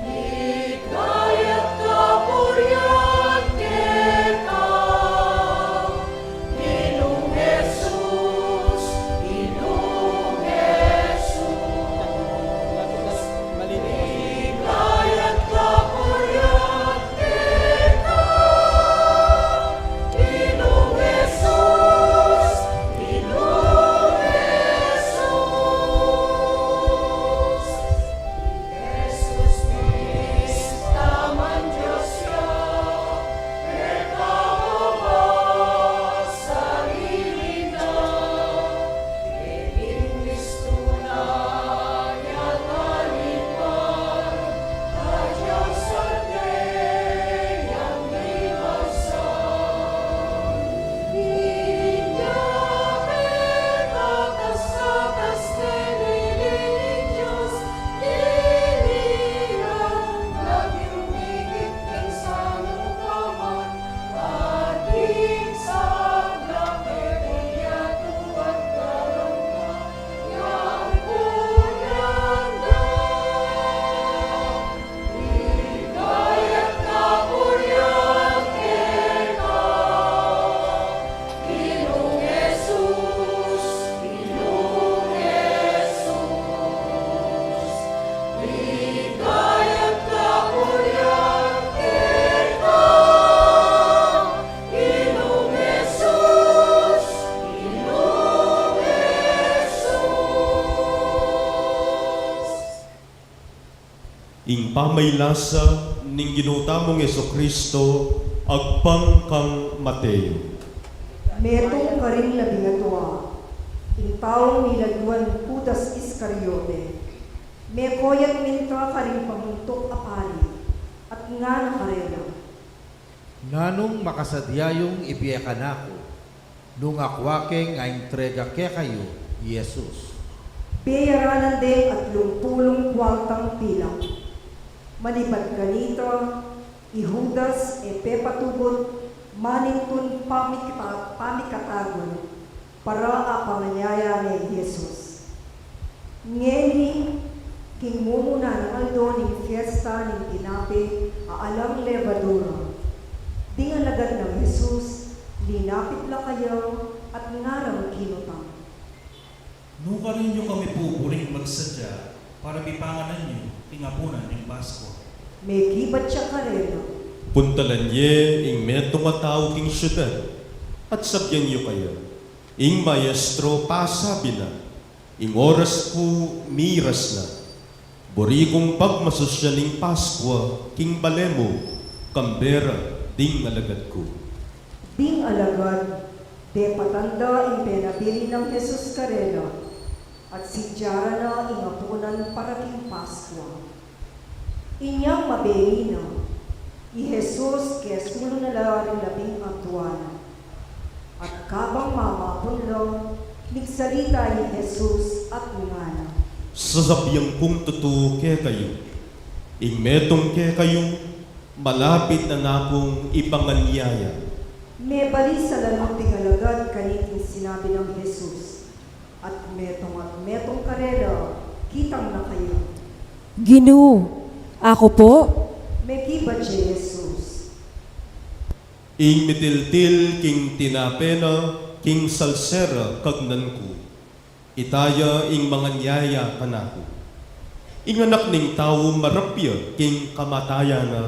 Hikayat kapurian kita, Ginong Jesus, Ginong Jesus. Hikayat kapurian kita, Ginong Jesus, Ginong Jesus. Jesus taman Diyos ka, ikaw ba sarili na, King Kristo na yatalipan, na Diyos at kayang liwasan. Inya pagkakas kinilig Diyos, inilang nag-iumigit king sanukaman, ating sablang eriyatuan karangka, yang kunyanda. Hikayat kapurian kita, Ginong Jesus, Ginong Jesus. Hikayat kapurian kita, Ginong Jesus, Ginong Jesus. Ing pamaylasa ning ginutamong Kristo agpang kang Mateo. Metong karing labingatua, ing taong nilagwan Judas Iscariote, May koyat minta ka rin pamuntok apari, at nga nakarela. Nanong makasadyayong ibiyakan ako, nung akwaking nga entrega ke kayo, Jesus. Peyaranan din at lumpulong kwaltang pilang. Malipad kanito, ihudas e pepatubot, manintun pamikatagon, para apamanyaya ni Jesus. Ngeni, king mumuna ng aldo ng fiesta ng tinapi, aalang levadura. Ding alagad ng Jesus, linapit la kayo at ngarang kinutang. Nuka rin nyo kami pupuring magsadya para bipanganan nyo tingapunan ng Pasko. May kibat siya karelo. Puntalan ye ing metong atao king syudad, at sabyan nyo kayo. Ing maestro pasabi na, ing oras po miras na. Borikong pagmasosyaling Paskwa, king balemo, kambera, ding alagad ko. Ding alagad, de patanda in penabili ng Jesus karelo, at si Jara na ingapunan para king Paskwa. Inyang maberina, i Jesus kesulo na laring labing atwana. At kabang mamapunlo, nagsalita ni Jesus at ngana. Sasabyang kong totoo ke kayo. Ing metong ke kayo, malapit na nakong ipanganyaya. May bali sa laluting alagad kaniting sinabi ng Jesus. At metong karela, kitang na kayo. Ginoo, ako po? May kibat si Jesus. Ing mitiltil king tinapena, king salsera kagnan ko. Itaya ing manganyaya kanako. Ing anak ning tao marapya king kamatayan na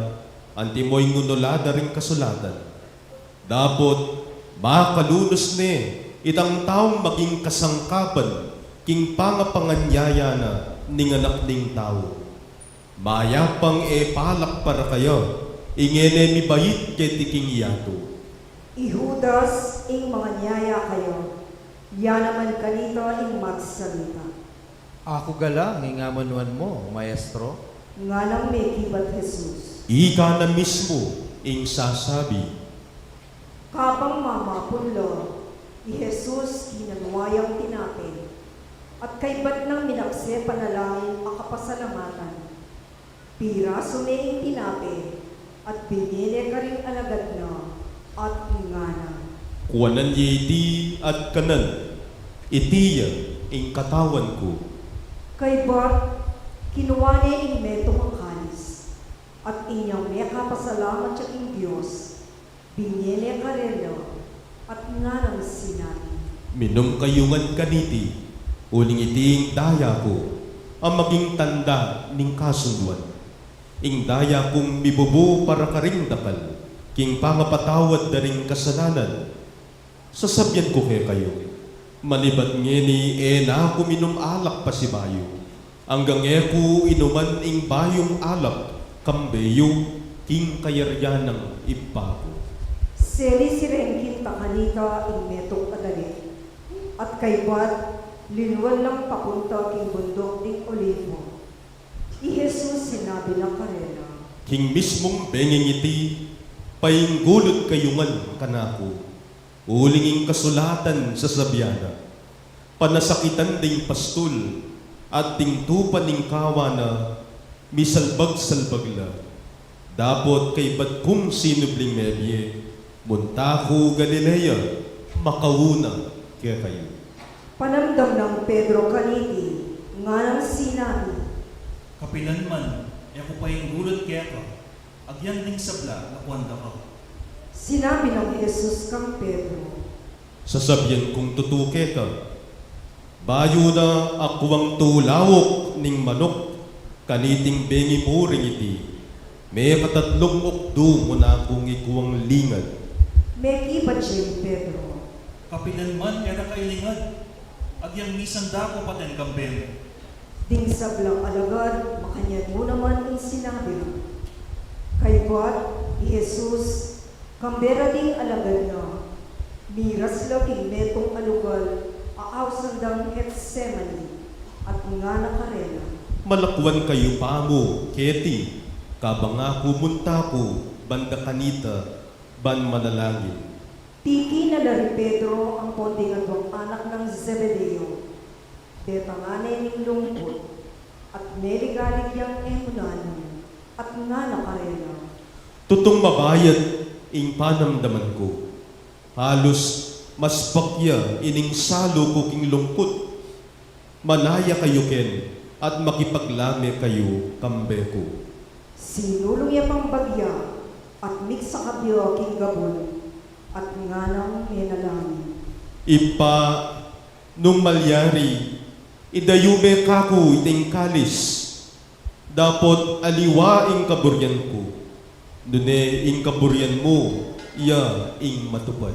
antimoy ngunulada ring kasulatan. Dapot makalunos ne itang taong maging kasangkapan king pangapanganyaya na ning anak ning tao. Mayapang palak para kayo, ingene mi bayit kay tiking iyato. Ihudas ing manganyaya kayo. Yan naman kanito ing magsalita. Ako galang ingamanuan mo, Maestro. Nga nang may kibat Jesus. Ika na mismo ing sasabi. Kapang mamapunlo, i Jesus kinanwayang tinapin, at kay ba't nang minakse panalangin akapasalamatan. Piraso na ing tinapin, at binili ka rin alagad na, at ingana. Kuwanan yeti at kanan, itiya ing katawan ko. Kay ba't kinuha niya ing metong ang kalis, at inyang may kapasalamat siya ing Diyos, binili ka rin na, at nga nang sinabi. Minom kayungan kaniti, uling iting daya ko, ang maging tanda ning kasunduan. Ing daya kong mibubu para karing dakal, king pangapatawad na ring kasalanan. Sasabyan ko kayo, malibat ngeni na ako minom alak pa si bayo. Hanggang ko inuman ing bayong alak, kambeyo, king kayaryanang ipako. Seli sirengkin takanita ing metong adali, at kay ba't linuwan lang papunta king bundok ding Olivo. I Jesus sinabi na karena. King mismong bengingiti, painggulot kayungan kanako. Ulinging kasulatan sa sabyana, panasakitan ding pastul, at tingtupan ning kawana, misalbag-salbag la. Dapot kay ba't kung sinubling medye, Montako Galilea, makauna kaya kayo. Panamdam ng Pedro kaniti, nga nang sinabi. Kapilan man, ako pa yung gulot kaya ka, agyan ding sabla na kwanda ka. Sinabi ng Jesus kang Pedro. Sasabyan kong tutuke ka, bayo na ako ang tulawok ning manok, kaniting bengi mo ring iti, may katatlong okdo mo na akong ikuwang lingad. May kibat siya Pedro. Kapilan man, era kailingad, agyang misan dako paten kambero. Ding sablang alagad, makanyan mo naman ang sinabi. Kay ba't, Jesus, kambera ding alagad na, miras laging metong alugal, aaw sandang Gethsemane, at nga nakarela. malakwan kayo pamo, keti, kabangako muntako, banda kanita, ban manalangin. Tiki na lari Pedro ang ponding agwang anak ng Zebedeo. Betangane ning lungkot, at neligalig yang emunanon, at nga nakarela. Tutong mabayad ing panamdaman ko. Halos mas bakya ining salo ko king lungkot. Manaya kayo ken at makipaglame kayo kambe ko. Sinulong ya pang bagya, at miksa kabyo king gabon, at nga nang menalangin. Ipa nung malyari, idayume kako iting kalis. Dapot aliwa ing kaburyan ko. Dune ing kaburyan mo, iya ing matupad.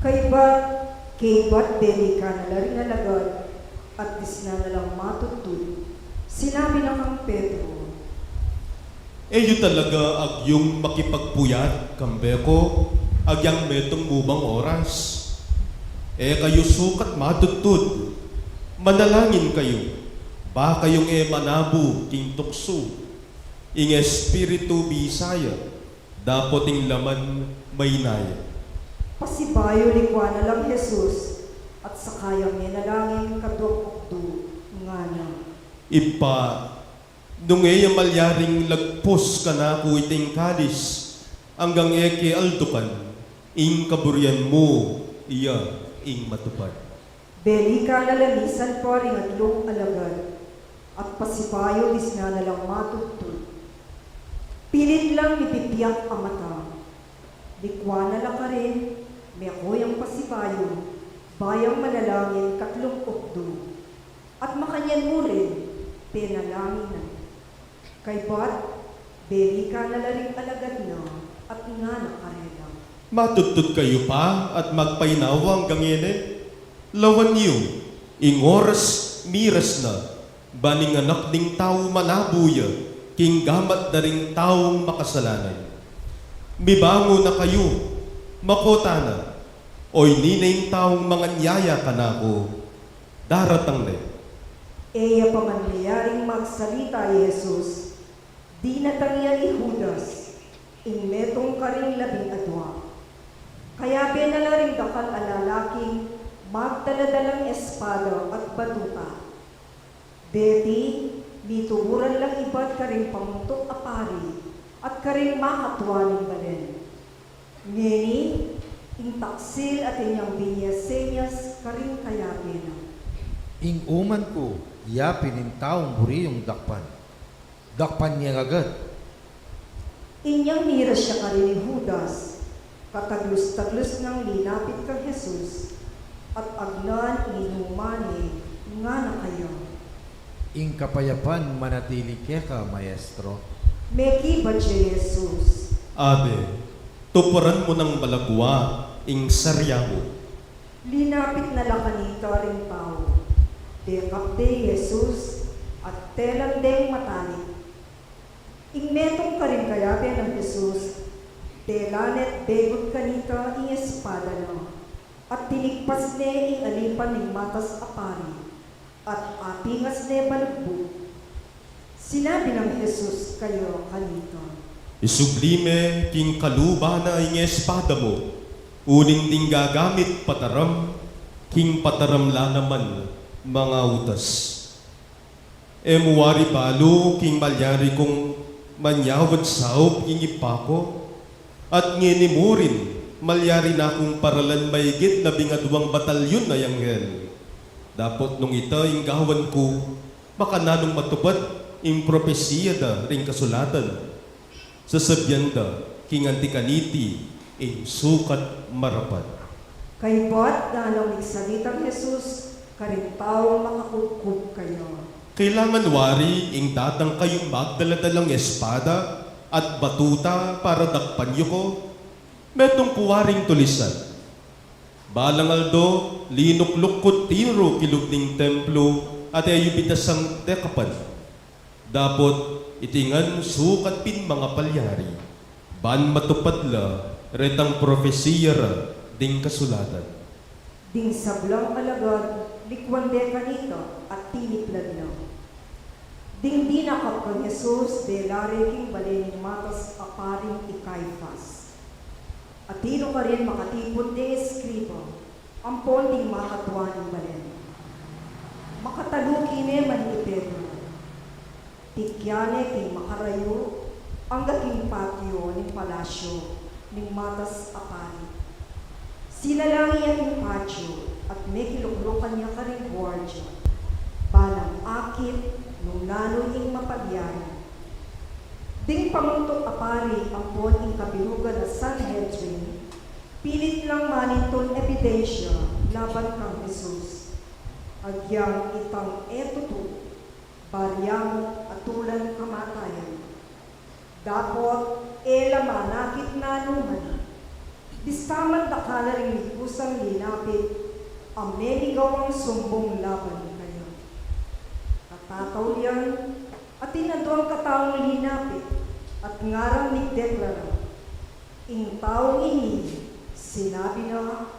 Kay ba't beli ka na laring alagad, at disna na lang matutod. Sinabi na kang Pedro, Eyo talaga ag yung makipagpuyat, kambe ko, agyang metong mubang oras. Kayo sukat matutod, manalangin kayo, ba kayong manabu king tukso, ing espiritu bisaya, dapot ing laman may naya. pasibayo likwa na lang Jesus, at sakayang menalangin kadok-okdo nga na. Ipa, nung malyaring lagpos ka na ku iting kalis, hanggang eke aldukan, ing kaburyan mo, iya ing matupad. Beli ka na lamisan pa rin at lung alagad, at pasibayo disna na lang matutod. Pilit lang ipipiyak ang mata. Likwa na lang ka rin, may ako'y pasibayo, bayang manalangin katlong okdo. At makanyan mo rin, penalangin na. Kay ba't, beli ka na laring alagad na, at nga nakarela. Matutod kayo pa at magpainawa hanggang ine. Lawan niyo, ing oras miras na, baning anak ding tao manabuya, king gamat na ring taong makasalanan. Mibango na kayo, makota na, oy ninay taong mga nyaya ka na ko, daratang na. Eya pamanyayaring magsalita Jesus, di natangya ni Judas, ing metong karing 12. Kaya benalaring dakal alalaking magdaladalang espada at batuta. Beti, bituburan lang iba't karing pamuntok apari at karing makatwa ng balen. Ngeni, ing taksil at inyang binyasenyas karing kayapin. Ing uman ko, yapin in taong buri yung dakpan. Dakpan niya agad. Inyang miras siya ka rin ni Judas, kataglus-taglus ng linapit kang Jesus, at agnan inumani nga na kayo. Ing kapayapan manatili ka, maestro. Meki ba siya Jesus? Abe, tuparan mo ng balagwa, ing sarya mo. Linapit na lakanita rin tao. Dekap de Jesus, at telang deng matalik. Ing metong ka rin kayabe ng Jesus, telanet begot kanita ing espada na, at tinigpas ne ing alipan ng matas apari, at apingas ne balugbog. Sinabi ng Jesus kayo kanito, Isublime king kaluba na ing espada mo, uning ding gagamit pataram, king pataram la naman mga utas. Emuwari balo king malyari kong manyawad saop king ipako, at ngini mo rin malyari na kong paralan mayigit na bingadwang batalyon na yanghel. Dapot nung ita ing gawan ko, baka nanong matupad ing propesiya da ring kasulatan. Sasabyan da king antikaniti ing sukat marapat. kay ba't danong nagsalitang Jesus, karing tao makakukub kayo. Kailangan wari ing datang kayong magdaladalang espada at batuta para dakpan niyo ko. Metong kuwaring tulisan. Balang aldo, linukluk ko tiro kilog ning templo at ayubitasang dekapan. Dapot itingan sukat pin mga palyari. Ban matupad la, retang propesiya ra, ding kasulatan. Ding sablang alagad, likwan de kanito at tiniplad na. Dingdi na kapag Jesus de lariking balening matas aparing ikaifas. Atino ka rin makatipon de eskribo, ampon ding makatuan ng balen. Makataluki ne man ni Pedro. Tikyane king makarayo, ang gaking patio ng palasyo ng matas apari. Sila lang iyan patio at may kiluklukan niya ka rin guardia. Balang akit nung nanoy ing mapagyan. Ding pamuntok apari ang pon ing kabirugan na Sanhedrin, pilit lang manintong ebidensya laban kang Jesus. Agyang itang etutu, baryang atulan kamatayan. Dapot, manakit na numan. Distaman dakala rin kusang linapit, ang menigawang sumbong laban kayo. Katataw yan, at tinadwang kataong linapit, at ngarang nagdeklara. Ing taong ini, sinabi na,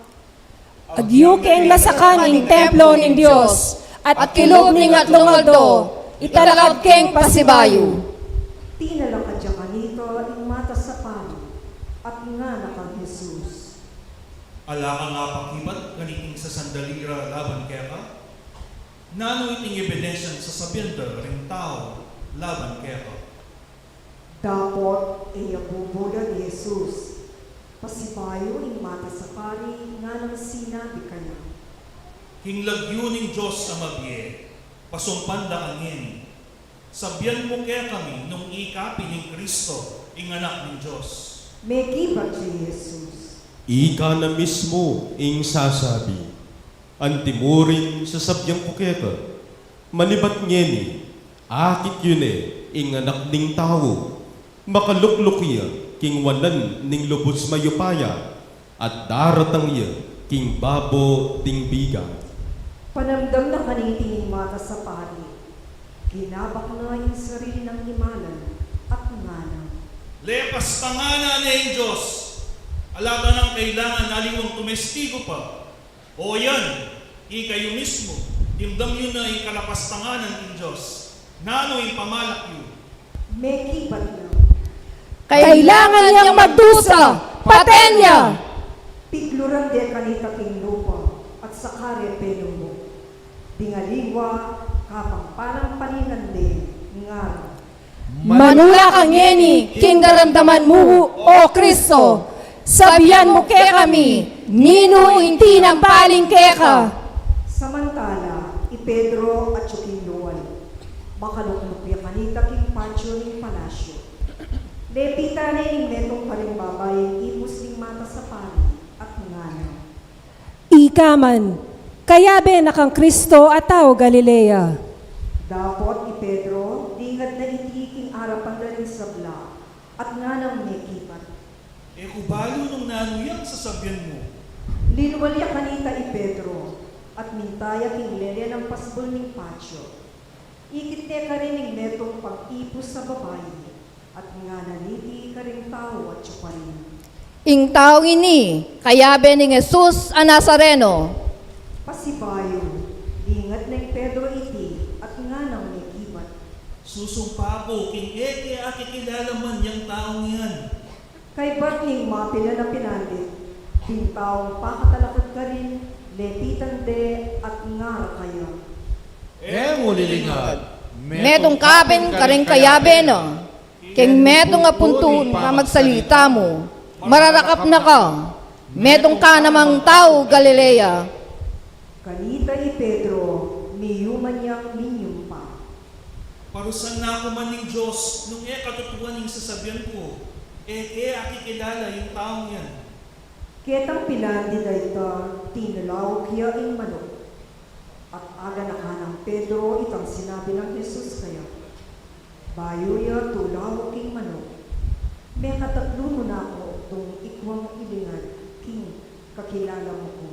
Agyo keng lasakan ing templo ng Diyos, at kilob ning at lungaldo, italakad keng pasibayo. tinalakadya kanito ing mata sa pano, at nga nakang Jesus. Ala ka nga pakibat ganiting sa sandalira laban kaya ka? Nano iting ebidensyan sa sabienda ring tao laban kaya ka? Dapot bubola ni Jesus. Pasipayo ing mata sa pari nga nang sinabi kanya. Hinglagyo ning Diyos sa mabye, pasumpanda angin. Sabyan mo kaya kami nung ikapi ng Kristo, ing anak ng Diyos. May gibat si Jesus. Ika na mismo ing sasabi, antimurin sa sabyang kuketa, manibat ngeni, akit yun ing anak ning tao, makalukluk iya, king wanan ning lubos mayupaya, at daratang iya, king babo ting biga. Panamdam na kanitingin mata sa pari. Ginabak na yung sarili ng imalan at nganan. Lepas pangana na ng Diyos, alaga ng kailangan naliwang tumestigo pa. O yan, ikayo mismo, dimdam yun na ikalapas tanganan ng Diyos. Nano yung pamalak yun. May gibat na. Kailangan niyang magdusa, paten niya. Pigluran de kanita king lupa at sakare penumbo. Dingaliwa kapang parang paningan de ngar. Manula kang ngeni, king daramdaman mo, o Kristo. Sabihan mo ke kami, nino inti ng paling ke ka. Samantala, Pedro at yung luwal. Makaluklupya kanita king patio ng palasyo. Lepita na yung metong palimbabay, ipos ng mata sa pari at ngana. Ikaman, kaya be nakang Kristo at tao Galilea. Dapot Pedro, dingad na itiking arapan na rin sa bla at nganang mekipat. Kubalo nung nanuyang sasabihan mo. Linuwalya kanita Pedro at mintaya king lelya ng pasbol ng patio. Ikit ne ka rin ng netong pag-ipos sa babae at nga naniti ka rin tao at tsuparin. Ing tao ini, kaya be ni Jesus a Nazareno. Pasibayo, dingat ng Pedro iti at nga nang mekipat. Susumpa ko, king eke akikilala man yung taong yan. Kay ba't ning mapila na pinandit, king taong pakatalakot ka rin, lepitan de at nga kayo. Mulilingad. Metong kaben karing kaya be no. King metong apuntun nga magsalita mo. Mararakap na ka. Metong ka namang tao Galilea. Kanita Pedro, niyuman niyang ninyong pa. Parusan na ako man ng Diyos nung katutuan ng sasabihan ko. Akikilala yung taong yan. Ketang pilandi na ito, tinalaw kaya ing manok. At aga na ka ng Pedro, itang sinabi ng Jesus kaya. Bayo ya tulaw king manok. May katatlo mo na ako itong ikwang ilingad, king kakilala mo ko.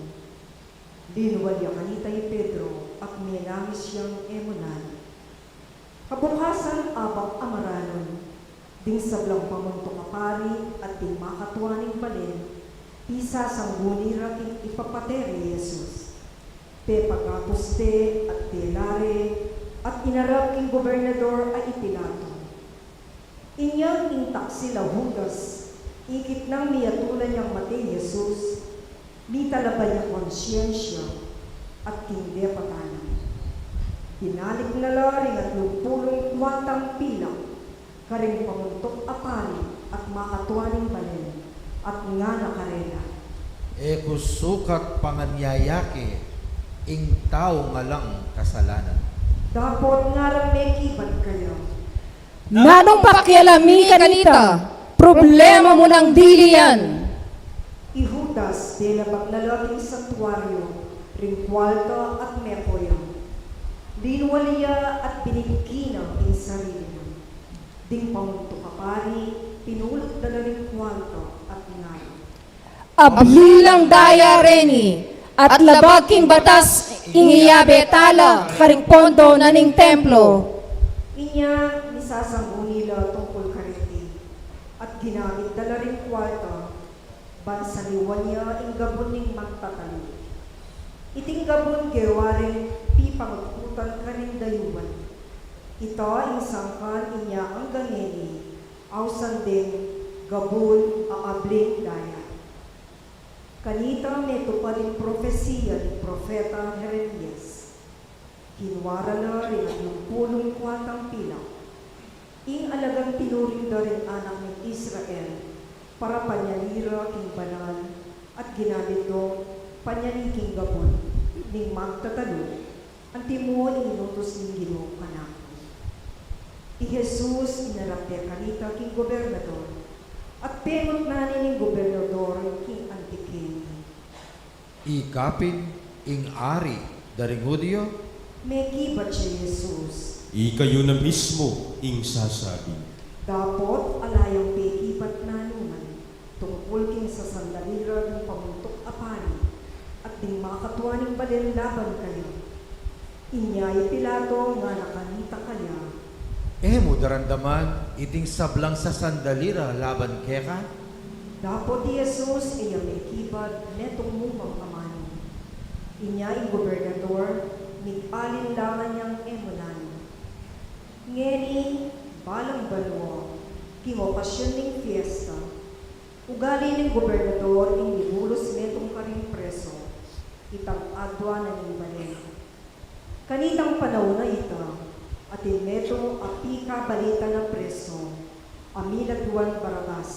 Linuwalya kanita Pedro at may langis siyang emunan. Kabukasan abang amaranon, ding sablang pamunto kapari at ding makatuaning balin, isa sangguni raking ipapatere Jesus. Te pagkapuste at telare, at inarap king gobernador ay Pilato. Inyang intak sila Judas, ikit nang miyatulan niyang matay Jesus, mitalaban niya konsyensya at hindi patanan. Binalik na laring at lumpulong kwatang pilang, karing pamuntok apari at makatuaning balen, at nga nakarela. E kusukat panganyayake, ing tao nga lang kasalanan. Dapat nga rin may kibat kayo. Nanong pakialami kanita, problema mo ng dili yan. Ihudas de la bagnalaking santuario, ring kwalta at mepoyang. Linwaliya at binigkinang ing sarili mo. Ding pamunto kapari, pinulot na rin kwalta at ngayon. Ablilang daya reni, at labag king batas ingiyabe tala, karing pondo na ning templo. Inya, nisasanggo nila tungkol kariti, at ginamit na rin kwalta, bansaliwan niya ing gabon ning magtatalo. Iting gabon gewaring pipangagputan ka rin dayuban. Ito ang sangkan inya ang gangeni, awsan din gabon aabling daya. Kanita may tupaling profesiya ni Propeta Jeremias. Kinwara na rin ang lumpulong kwatang pilang. Ing alagang tinuring na rin anak ng Israel para panyalira king banal at ginamit do panyaliking gabon ning magtatalo ang timo inutos ning Ginoo kanako. I Jesus inarapya kanita king gobernador at pengot na ning gobernador king Antiquini. Ikapin ing ari daring Hudyo, May kibat siya Jesus. Ikayo na mismo ing sasabi. Dapot alayang pekibat na naman tungkol king sa sandalira ng pamuntok apari at ding makatuaning balen laban kayo. Inyay Pilato nga nakanita kanya. mo darandaman iting sablang sa sandalira laban keka? Dapot di Jesus iya may kibat netong mumang amano. Inyay gobernador nigpalin laman niyang emunano. Ngeni balang banwa king okasyon ning fiesta. Ugali ng gobernador ing libulos netong karing preso, itang adwa na ning balen. Kanitang panahon na ita, at metong apika balita ng preso, amiladuan Barabas.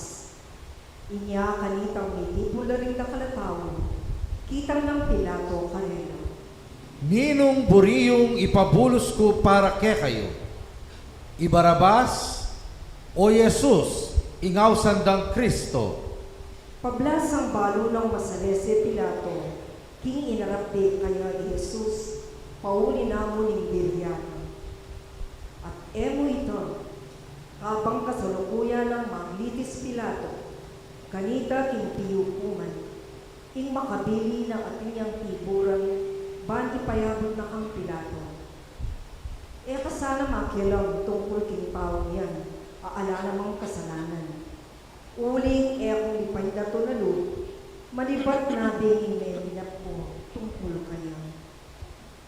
Inya kanitang mitipula rin na kalataw, kitang ng Pilato kanila. Ninong buriyong ipabulos ko para kekayo? Ibarabas o Jesus ingaw sandang Kristo? Pablasang balo ng masalese Pilato, king inarapde kaya ni Jesus, pauli namo ning biryano. At emo ito, kapang kasalukuyan ng maglitis Pilato, kanita king tiyukuman, ing makabili ng atinyang tiburan, ban ipayabot na kang Pilato. Kasana makialam tungkol king pawang yan, aala namang kasalanan. Uling kung lipay na to na lo, malibat na bingin na minap ko tungkol kaya.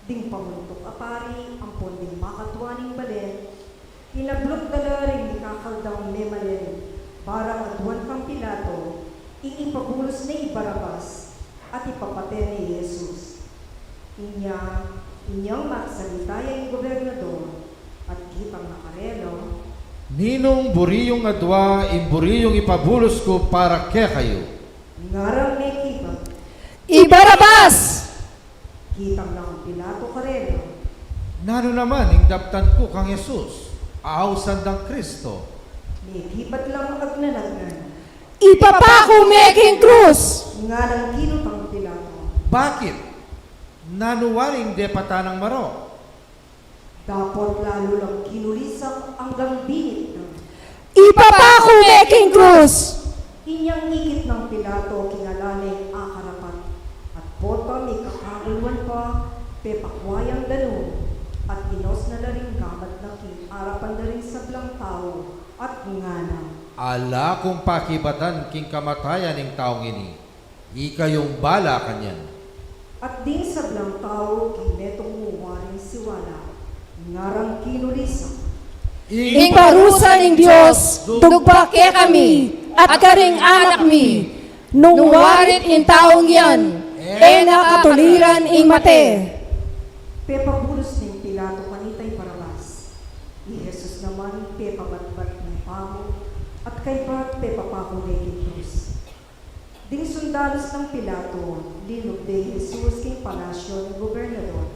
Ding pamuntok apari, ang ponding makatuaning balen, inablok dala rin ikakaldang memalen, parang atuan kang Pilato, iipabulos na Barabas at ipapate ni Jesus. Inyang magsalita yung gobernador at kitang nakarelo, Ninong buriyong adwa imburiyong ipabulos ko para kekayo? ngarang may kibat, Ibarabas! kitang ng Pilato karelo, Nano naman ing daptan ko kang Jesus, aaw sandang Kristo? may kibat lang agnanagnan, Ipapako meking krus! ngarang kinutang Pilato. Bakit? Nanuwaring de patanang maro? Dapat lalo lang kinulisak hanggang binit na. Ipapako meking krus! Inyang ikit ng Pilato kingalanay akarapat. At poto may kakagulwan pa, pepakwayang danon. At inos na rin gamat na arapan na rin sa blang tao at ngana. Ala kung pakibatan king kamatayan ng taong ini, ikayong bala kanyan. At din sa blang tao kinetong muwaring siwala. ngarang kinulisa. Ing parusa ning Dios, dugpa ke kami, at karing anak mi, nung warit in taong yan, katuliran ing mate. Pepabulos ng Pilato kanitay Barabas. Ni Jesus naman pepabatbat ng pamo at kay Bat pepapahuli king krus. Ding sundalos ng Pilato, linog de Jesus king palasyo ng gobernador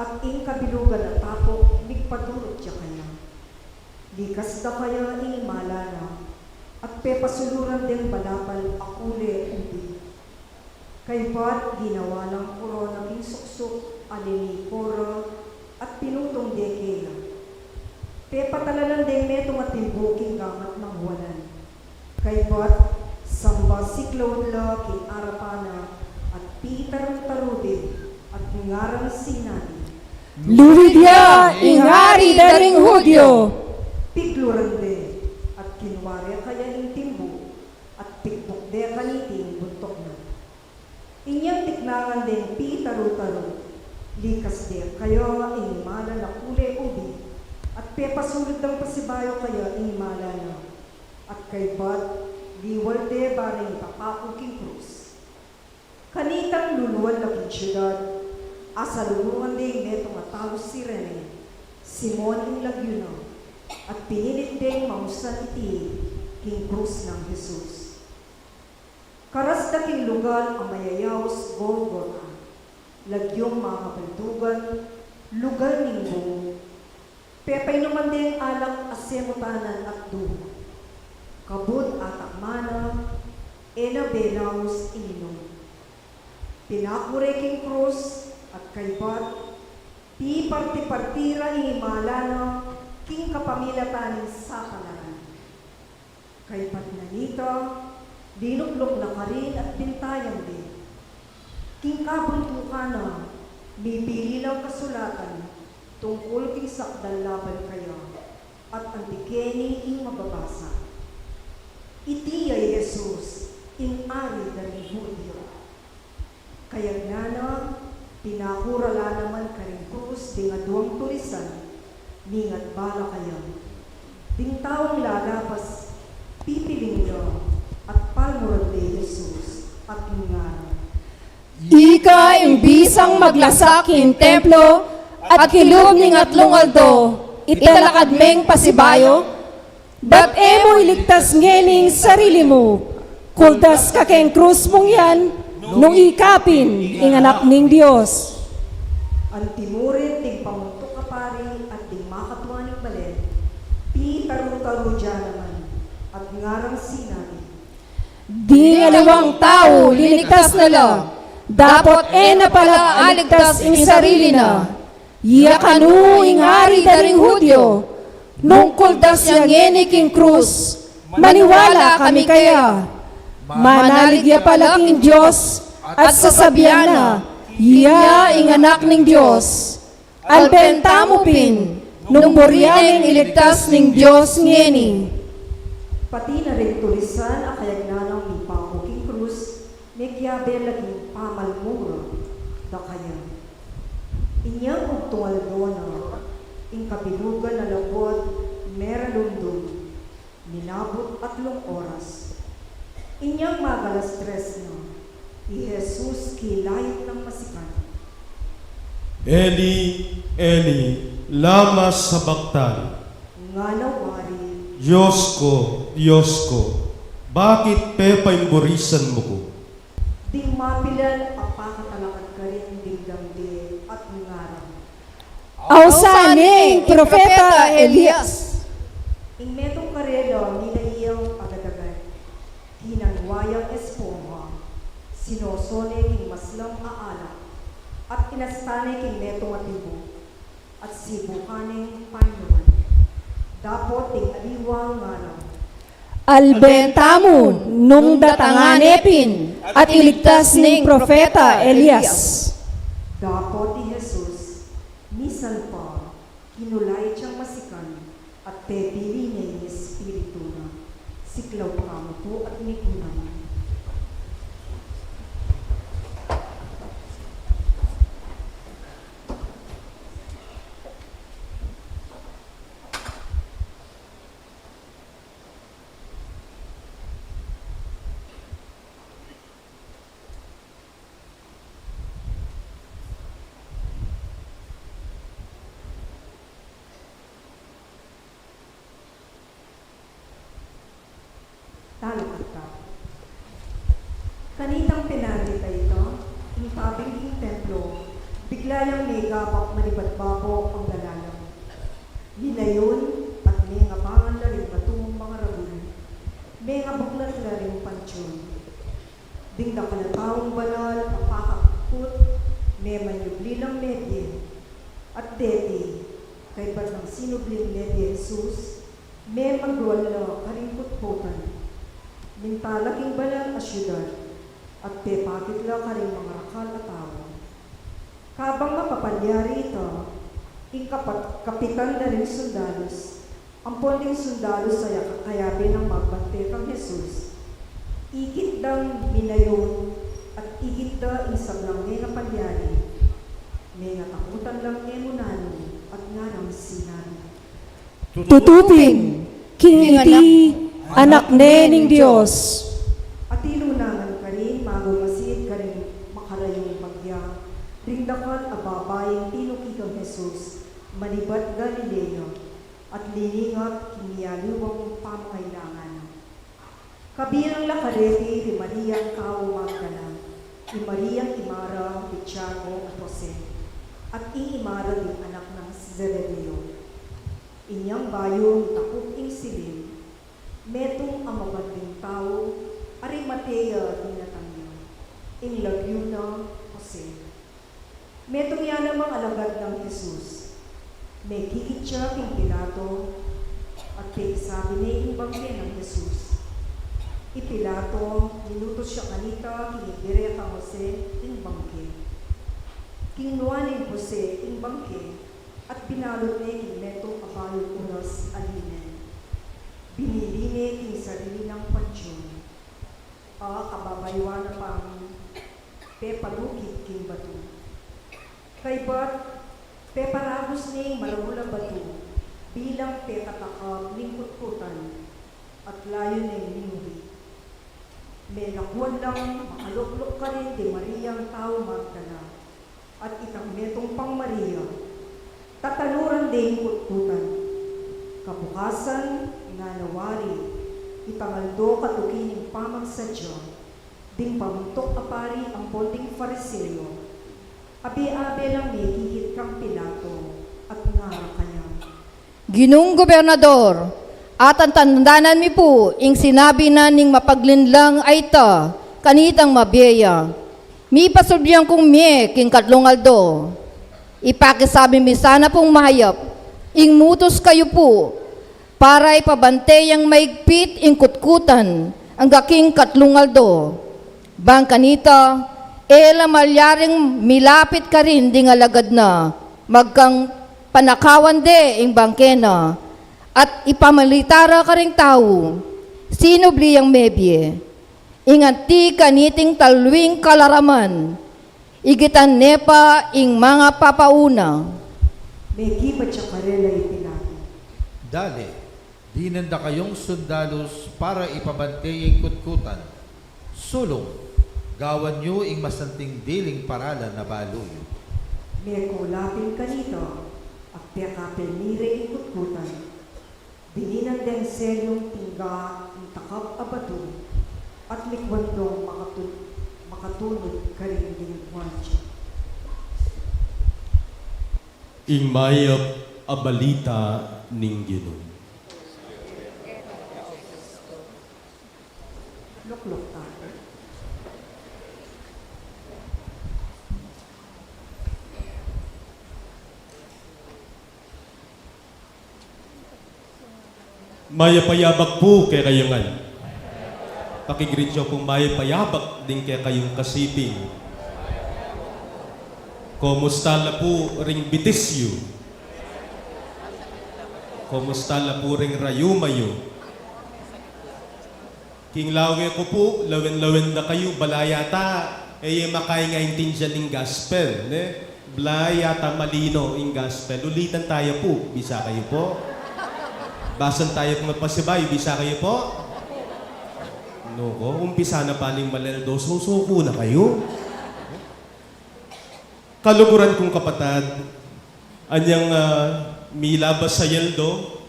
at ing kabilugan at tapo migpadurot siya kaya. Likas da kaya ing malana at pepasuluran din balapal akule ubi. Kay Bat ginawa ng korona king suksok alini koro at pinutong dekela. Pepatalalan din metong at timbuking gamat ng huwanan. Kay Bat samba siklaw la king arapana at pitarang tarudin at ngarang sinani. Luwidya ing hari daring Hudyo. Pigluran de at kinwari kaya ing timbo at pikpok de kaniting buntok na. Inyang tiknangan din pitaro-taro, likas de kaya ing mala na kule ubi at pepasulod ng pasibayo kaya ing mala na. At kay Bat, liwal de baring papakuking krus. Kanitang luluwan na king syudad, asalulungan din netong atawos si Rene, Simon ing Lagyuna, at pinilit din mamusan iti king krus ng Jesus. Karas na king lugar ang mayayaos Golgotha, lagyong mga kapaldugan, lugar ning buong. Pepay naman din alang asemutanan at duho. Kabut at akmana, enabelaos ininom. Pinakure king krus at kay Bat, pi parti-partira inimalana, king kapamilatanin sa palaran. Kay Patnanita, dinuklok na karin at bintayan din. King kabuntukana, mipili ng kasulatan, tungkol king sakdal laban kaya, at antikeni ing mababasa. Iti ay Jesus, ing ari dari Hudyo. Kaya nana, pinakurala naman karing krus di nga duwang tulisan, ningat bala kaya. Ding taong lalapas, pipiling niya, at palmuran de Jesus, at ngara. Ika ing bisang maglasak in templo, at kilom ning atlong aldo, italakad meng pasibayo, dat emo iligtas ngening sarili mo, kultas ka keng krus mong yan, nung ikapin ing anak ning Dios. Ang timurin ting pamuntok kapari at ting makatuaning balen, pi taru-taru dyan naman, at ngarang sinabi. Di alawang tao liligtas na la, dapat na pala aligtas ing sarili na. Yakanu ing hari daring Hudyo, nung kultas yang king krus, maniwala kami kaya. Manaligya pala king Diyos, at sasabihan na, iya ing anak ning Diyos. Albenta mo pin, nung boryaning iligtas ning Diyos ngeni. Pati na rin tulisan ang kayagnanang ni Pamo king krus, megyabe laging pamalmura, da kaya. Inyang ugtungal doon ing kabilugan na labot, meralundong, ninabot 3 oras. Inyang magalas 3 na, i Jesus kilayot ng masikan. Eli, Eli, lama sabachthani. Nga nawari, Diyos ko, bakit pepaimburisan mo ko? ding mapilan apakatalakad ka rin digdamde at ngarang. Ausaning Propeta Elias. Ing metong karelo nila iyang pagadagan, hinangwayang esponga, sinosone king maslang aala, at inastane king metong atibo, at sibukaning painuman. Dapot ting aliwang ngarang. Albenta mo nung datanganepin at iligtas ning Propeta Elias. Dapot ni Jesus, misan pa, kinulay siyang masikan, at pepili niya yung Espiritu na, siklaw pa mo po at mikunan. Kanitang penalita ito, yung tabing yung templo, bigla lang may gabak manibat-babo ang lalalang. Ginayon, at may ngabangan na rin batong mga rabul. May ngabuklat na rin pansyon. Dingda ka na taong banal, papakakut, may manyublilang medye. At deti, kay ba't ng sinubling medye Jesus, may magrual na karingkut-putan. Mintalaking banal a syudad, at pepakit la ka rin mga rakal at tao. Kabang mapapalyari ito, kapitan na rin sundalos, ang ponding sundalos ay kakayabi ng magbante kang Jesus. Igit dang minayon at igit da isang lang nga palyari. May natakutan lang emunano at nga ng sinano. Tutupin, kingiti, anak nening Diyos. At ilunangan ka rin, magumasid ka rin makarayong bagya. Ringdakan ababayang tinukitong Jesus, manibat Galileo, at liningat kiniyaliwang pamangailangan. Kabilang lakareti ni Maria Kao Magdala, ni Maria Imara, ni Tiago at Jose, at Imara din anak ng Zebedeo. Inyang bayong takot ing silid, metong ang mabanding tao, Arimatea din natangyo, ing lagyo na Jose. Metong yan namang alagad ng Jesus, may kikit siya king Pilato, at kay sabi niya ing bangke ng Jesus. Ipilato, nilutos siya kanita, king Ibire ka Jose, ing bangke. King nuanin Jose, ing bangke, at binalot niya king metong abayong uras alinen. Binilini king sarili ng pansyon. Kababaywan na pang pepalukit king batu. Kay ba't peparagos ni marabula batu bilang pekatakab ning kutkutan at layo ni minuri. May nakuan lang makaluklok ka rin di Mariang tao Magdala at itang metong pang Maria. Tatanuran din kutkutan. Kabukasan nga nawari ipangaldo katukining pamang sadya, ding pamuntok apari ang ponding Fariseo. Abi-abi lang may hihit kang Pilato at ngara kanya. Ginong Gobernador, at ang tandanan mi po, ing sinabi na ning mapaglinlang ay ta, kanitang mabiya. Mi pasulbyang kong mi, king Katlongaldo. Ipakisabi mi sana pong mahayap, ing mutos kayo po, para ipabante yang maigpit ing kutkutan ang gaking Katlongaldo. Bang kanita, malyaring milapit ka rin di alagad na, magkang panakawan de ing bangkena, at ipamalitara ka ring tao, sinubli ang mebye, inganti kaniting talwing kalaraman, igitan nepa ing mga papauna. May kibat siya karela Pilato. Dali, dinanda kayong sundalos para ipabante yung kutkutan. Sulong, gawan nyo ing masanting diling paralan na baloy. May kulapin kanito, at piyakapil nire ing kutkutan. Bininan den selyong tingga ng takap abato, at likwandong makatulog ka rin din kwancho. Ing mayap abalita ning Ginoo. Luklok tayo. Mayapayabak po kay kayungan. Pakigreet nyo kung mayapayabak din kay kayong kasiping. Kumusta la po ring bitisyo? Kumusta la po ring rayumayo? King lawe ko po, lawen-lawen na kayo, balayata, makay nga intindihan ng gospel. Ne? Balayata malino yung gospel. Ulitan tayo po, bisa kayo po. Basan tayo kung magpasibay, bisa kayo po. No ko, umpisa na paling malaldo, susuko na kayo. Kaluguran kong kapatad, anyang milabas sa yeldo,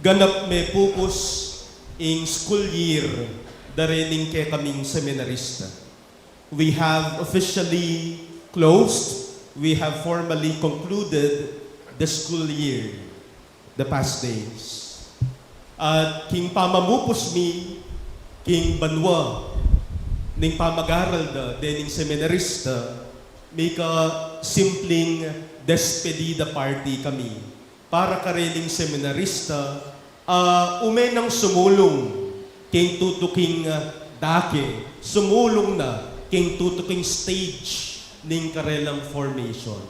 ganap may pupus ing school year darening kay kaming seminarista. We have officially closed, we have formally concluded the school year, the past days. At king pamamupos mi, king banwa, ning pamagaral da, dening seminarista, may ka simpleng despedida party kami. Para kareling seminarista, umenang sumulong, king tutuking dake, sumulong na, king tutuking stage, ning karelang formation.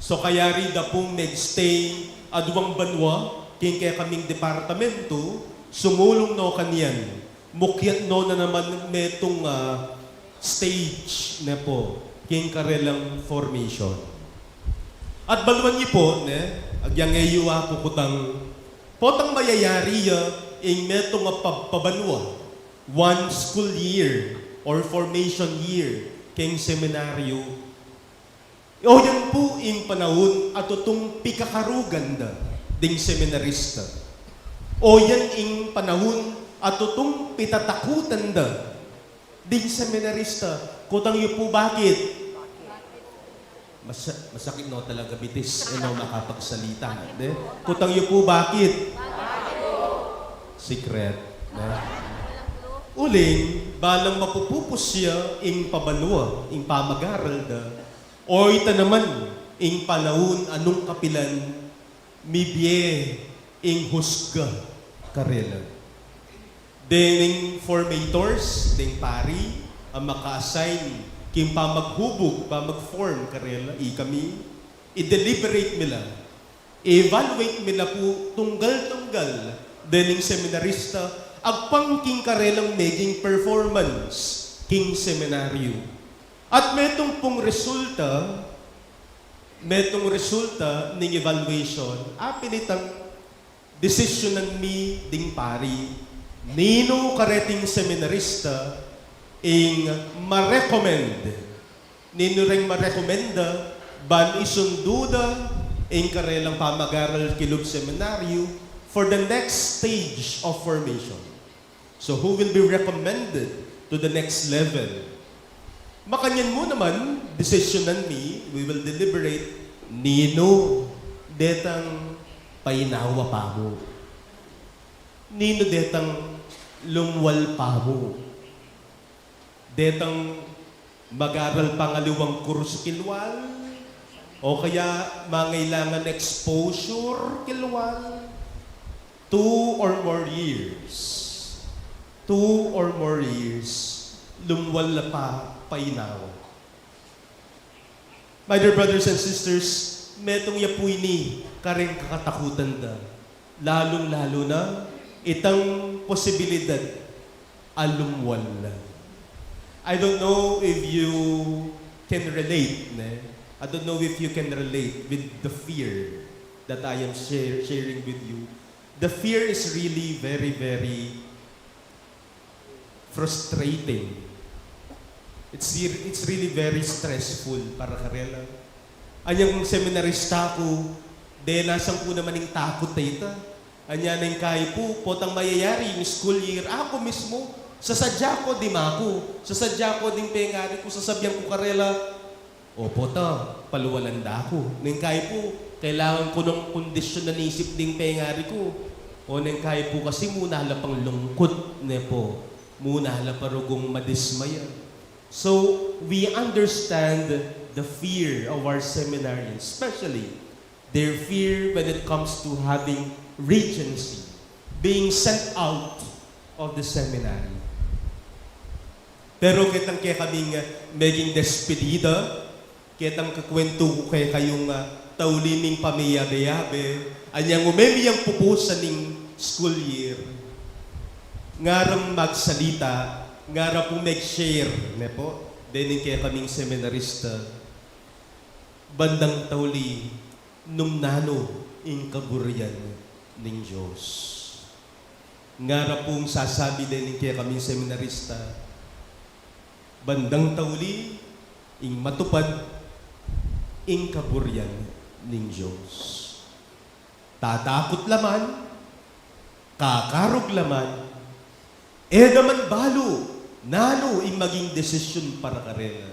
So kaya rida pong nagstay adwang banwa, king kaya kaming departamento, sumulong no kanyan. Mukyat no na naman netong stage na po, king karelang formation. At balwan niyo po, agyang ayuwa po kutang, potang mayayari ing metong pabanwa, one school year or formation year, king seminaryo. O yan po ing panahon at itong pikakarugan da, ding seminarista. O yan ing panahon at itong pitatakutan da, ding seminarista. Kutang niyo po bakit? Masakit no talaga bitis, makapagsalita. Kutang niyo po bakit? Secret. Uling, balang mapupupos siya ing pabanwa, ing pamagaral da, o ita naman, ing panahon anong kapilan, mibye, ing husga, karela. Dening formators, ding pari, ang maka-assign, king pamaghubog, pamag-form, karela, kami, i-deliberate nila, evaluate nila po, tunggal-tunggal, dening seminarista, agpang king karelang maging performance, king seminaryo. At metong pong resulta ng evaluation, pinitang desisyonan mi ding pari, nino kareting seminarista, ing ma-recommend, nino ring ma-recommenda, ban isunduda, ing karelang pamagaral kilub seminaryo, for the next stage of formation. So who will be recommended to the next level? Makanyan mo naman, desisyonan mi, we will deliberate, nino detang painawa pa mo. Nino detang lumwal pa mo. Detang mag-aral pangaliwang kurso kilwal, o kaya mangailangan exposure kilwal, 2 or more years, lumwal na pa painaw. My dear brothers and sisters, metong yapuy ni kareng kakatakutan da, lalong-lalo na itang posibilidad alumwal na. I don't know if you can relate, I don't know if you can relate with the fear that I am sharing with you. The fear is really very, very frustrating. It's really very stressful para karela. Anyang seminarista ko, dahil nasang po naman yung takot na ito. Anya nang kaya po, potang mayayari yung school year. Ako mismo, sasadya ko, di mako. Sasadya ko, ding pengari ko, sasabihan ko karela, o pota, paluwalanda ko. Nang kaya po, kailangan ko ng kondisyon na nisip ding pengari ko. O nang kaya po kasi muna halapang lungkot ne po. Muna halaparugong madismaya. So, we understand the fear of our seminarians, especially their fear when it comes to having regency, being sent out of the seminary. Pero kitang kaya kaming maging despedida, kitang kakwento ko kaya kayong taulining pamiyabe-yabe, anyang umemiyang pupusan ng school year, ngarang magsalita, ngara po mag-share, ne po, dening kaya kaming seminarista, bandang tauli, nung nano, in kaburian ng Diyos. Ngara pong sasabi dening kaya kaming seminarista, bandang tauli, ing matupad, ing kaburian ng Diyos. Tatakot laman, kakarog laman, naman balo, nano ing maging desisyon para karela.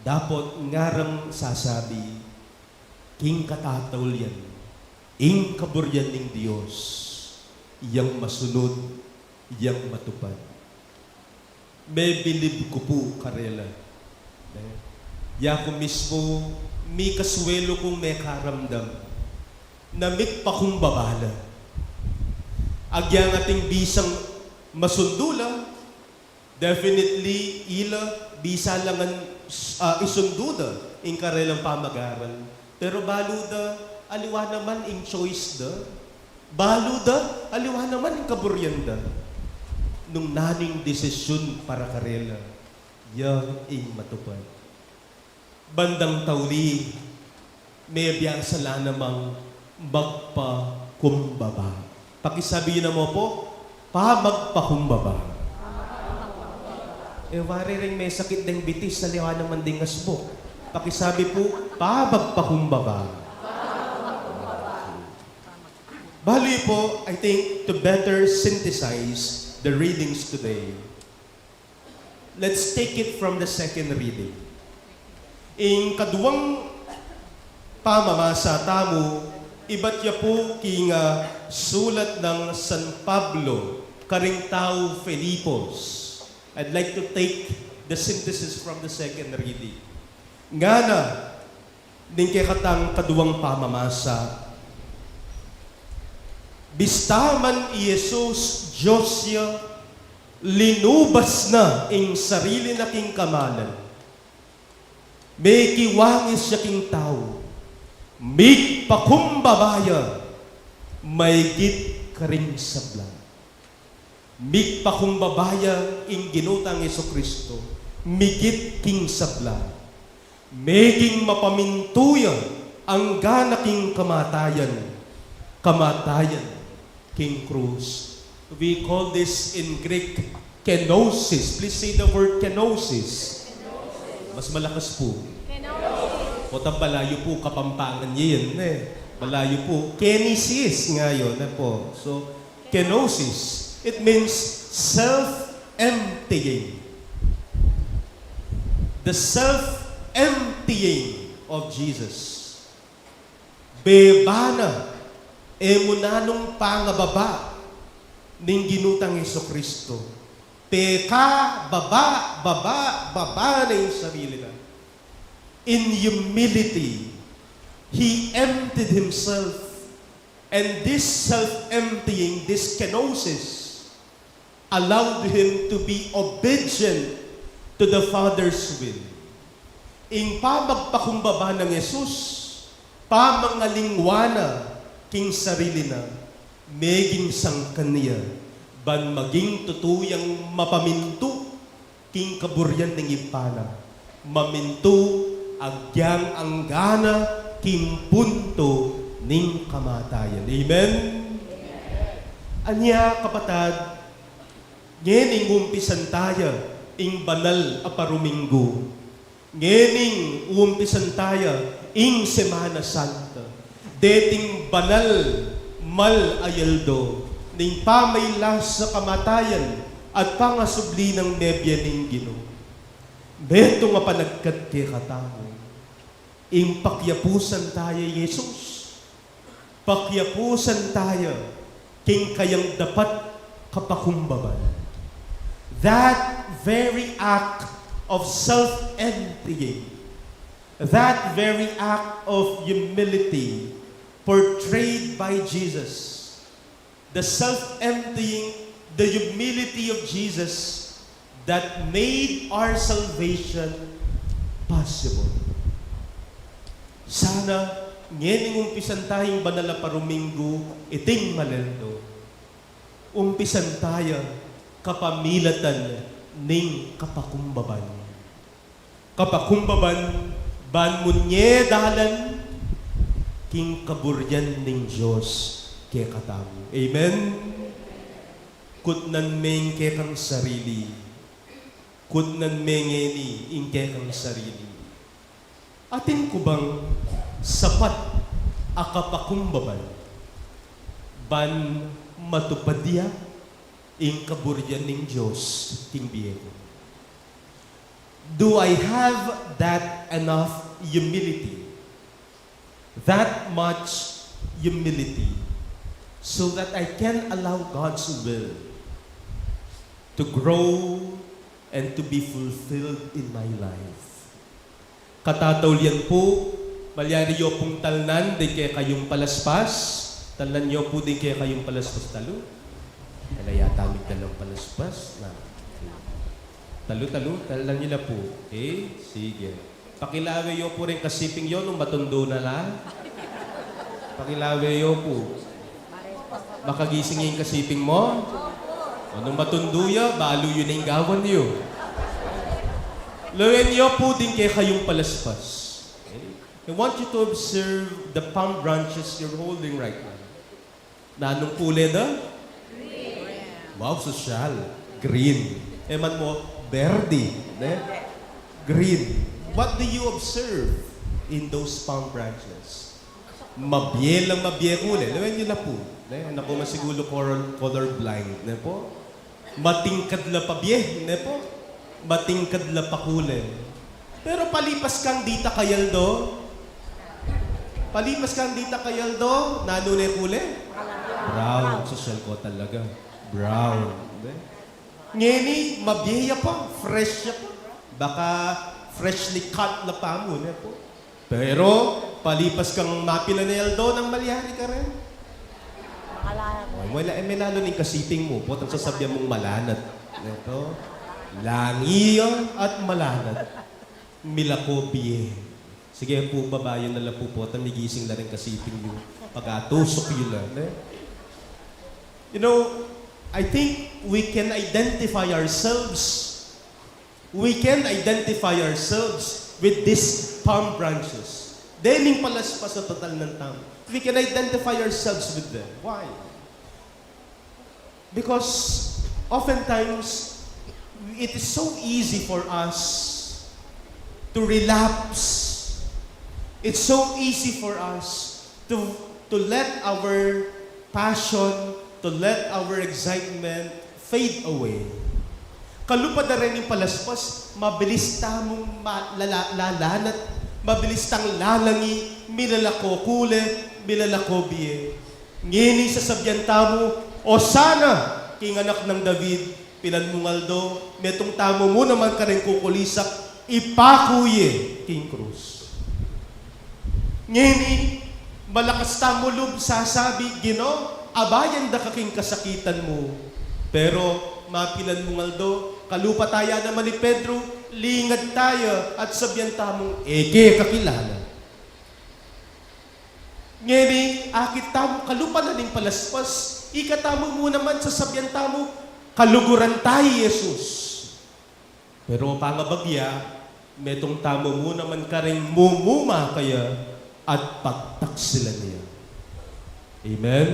Dapat ngarang sasabi, king katataw yan, ing kaburyan ng Diyos, iyang masunod, iyang matupad. May bilib ko po karela. Ya ko mismo, may kaswelo kong may karamdam, na mit pa kong babala. Agyang ating bisang masundula, definitely ila bisa langan isunduda in karelang pamagaran. Pero baluda, aliwa naman in choice da. Baluda, aliwa naman in kaburyanda. Nung naning desisyon para karela, yang ing matupad. Bandang tauli, may biyang sala namang magpakumbaba. Pakisabi na mo po, magpakumbaba. Wari rin may sakit ng bitis sa liwa naman ding asbok. Pakisabi po, magpakumbaba. Bali po, I think, to better synthesize the readings today, let's take it from the second reading. In kaduwang pamamasa tamo, iba't ya po king sulat ng San Pablo, karing tao Filipos. I'd like to take the synthesis from the second reading. Ngana, ning katang kaduwang pamamasa, bistaman Iesus Diyos siya, linubas na ing sarili na king kamalan. May kiwangis siya king tao, mig pakumbabaya, may git karing sablan. Mig pakumbabaya ing ginutang Jesucristo, migit king sablan. Meging mapamintuya ang gana king kamatayan, kamatayan king krus. We call this in Greek kenosis. Please say the word kenosis. Mas malakas po. Potang balayo po, Kapampangan yan. Balayo po. Kinesis ngayon. Po. So, kenosis. It means self-emptying. The self-emptying of Jesus. Bebana. Emunanong pangababa ning ginutang Jesucristo. Peka, baba na yung sarili na. In humility, He emptied Himself. And this self-emptying, this kenosis, allowed Him to be obedient to the Father's will. In pamagpakumbaba ng Jesus, pamangalingwana king sarili na, meging sangkan niya, ban maging tutuyang mapaminto, king kaburyan ng ipana, maminto, agyang anggana, king punto, ning kamatayan. Amen? Anya, kapatad, ngening umpisan tayo, ing banal a paruminggo. Ngening umpisan tayo, ing Semana Santa. Dating banal, mal ayaldo, ning pamaylas sa kamatayan, at pangasubli ng nebya ning Ginoo. Beto nga panagkat kay katao, ing pakyapusan tayo, Jesus. Pakyapusan tayo, king kayang dapat kapakumbaban. That very act of self-emptying, that very act of humility portrayed by Jesus, the self-emptying, the humility of Jesus that made our salvation possible. Sana ngening umpisan tayong banal na paruminggo, iting malendo. Umpisan tayo kapamilatan ning kapakumbaban. Kapakumbaban, banmunye dalan, king kaburyan ning Diyos kay katamu. Amen? Kutnan meng kay kang sarili. Kutnan mengeni ing kay kang sarili. Atin ko bang sapat akapakumbaban ban matupad diya ing kaburyan ning Diyos, king Bieko. Do I have that enough humility? That much humility so that I can allow God's will to grow and to be fulfilled in my life. Katataulian po, malyariyo pong talnan, di kaya kayong palaspas, talnan niyo po din kaya kayong palaspas talo. Kaya yata may dalang palaspas na. Talo, talnan niyo na po. Okay? Sige. Pakilawe yo po rin kasiping yon nung matundo na lang. Pakilawe yo po. Makagising yung kasiping mo. O nung matundo ya, balo yun ang gawan niyo. Lawen niyo po din kaya kayong palaspas. Okay? I want you to observe the palm branches you're holding right now. Na anong kulay na? Green. Wow, sosyal. Green. Eman mo, verde. Ne? Green. What do you observe in those palm branches? Mabye lang mabye kulay. Lawen niyo na po. Ne? Naku, masiguro color blind. Ne po? Matingkad la pabye. Ne po? Matingkad la pakule. Pero palipas kang dita kayaldo. Palipas kang dita kayaldo, nano na kule? Brown. Social ko talaga. Brown. Ngeni, mabiya pa. Fresh siya pa. Baka freshly cut na pa mo. Po. Pero, palipas kang mapila na yaldo, nang malyari ka rin. Wala, may lalo ning kasiping mo po, ang sasabihan mong malanat. Ito. Langiyo at malanat. Milako biye. Sige po, babayan na lang po, tamigising na rin kasiping yung pag-atusok yun lang. You know, I think we can identify ourselves. We can identify ourselves with these palm branches. Dening palaspas sa total ng tao. We can identify ourselves with them. Why? Because oftentimes, it is so easy for us to relapse. It's so easy for us to let our passion, to let our excitement fade away. Kalupad na rin yung palaspas, mabilis tamong lalanat, mabilis tang lalangi, milalako kule, milalako biye. Ngini sa sabyan tamo, o sana, king anak ng David, pinanmungaldo, metong tamo mo naman ka rin kukulisak, ipakuye, King Cruz. Ngini, malakas tamo lub sasabi, Gino, abayan da kaking kasakitan mo. Pero, mapinanmungaldo, kalupa taya naman ni Pedro, lingad tayo at sabyan tamong, eke kakilala. Ngini, akit tamo, kalupa na ning palaspas, ikatamo mo naman sa sabyan tamo, kaluguran tayo, Jesus. Pero pangabagya, metong tamo mo naman ka rin mumuma kaya at pagtaksila niya. Amen?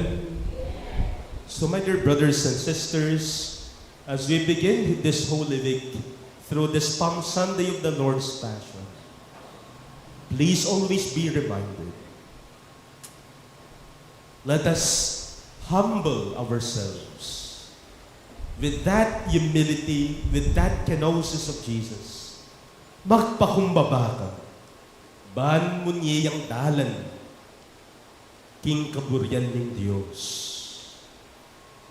So my dear brothers and sisters, as we begin this Holy Week through this Palm Sunday of the Lord's Passion, please always be reminded, let us humble ourselves with that humility, with that kenosis of Jesus. Magpakumbaba ka. Ban mo niyang dalan. King kaburyan ng Diyos.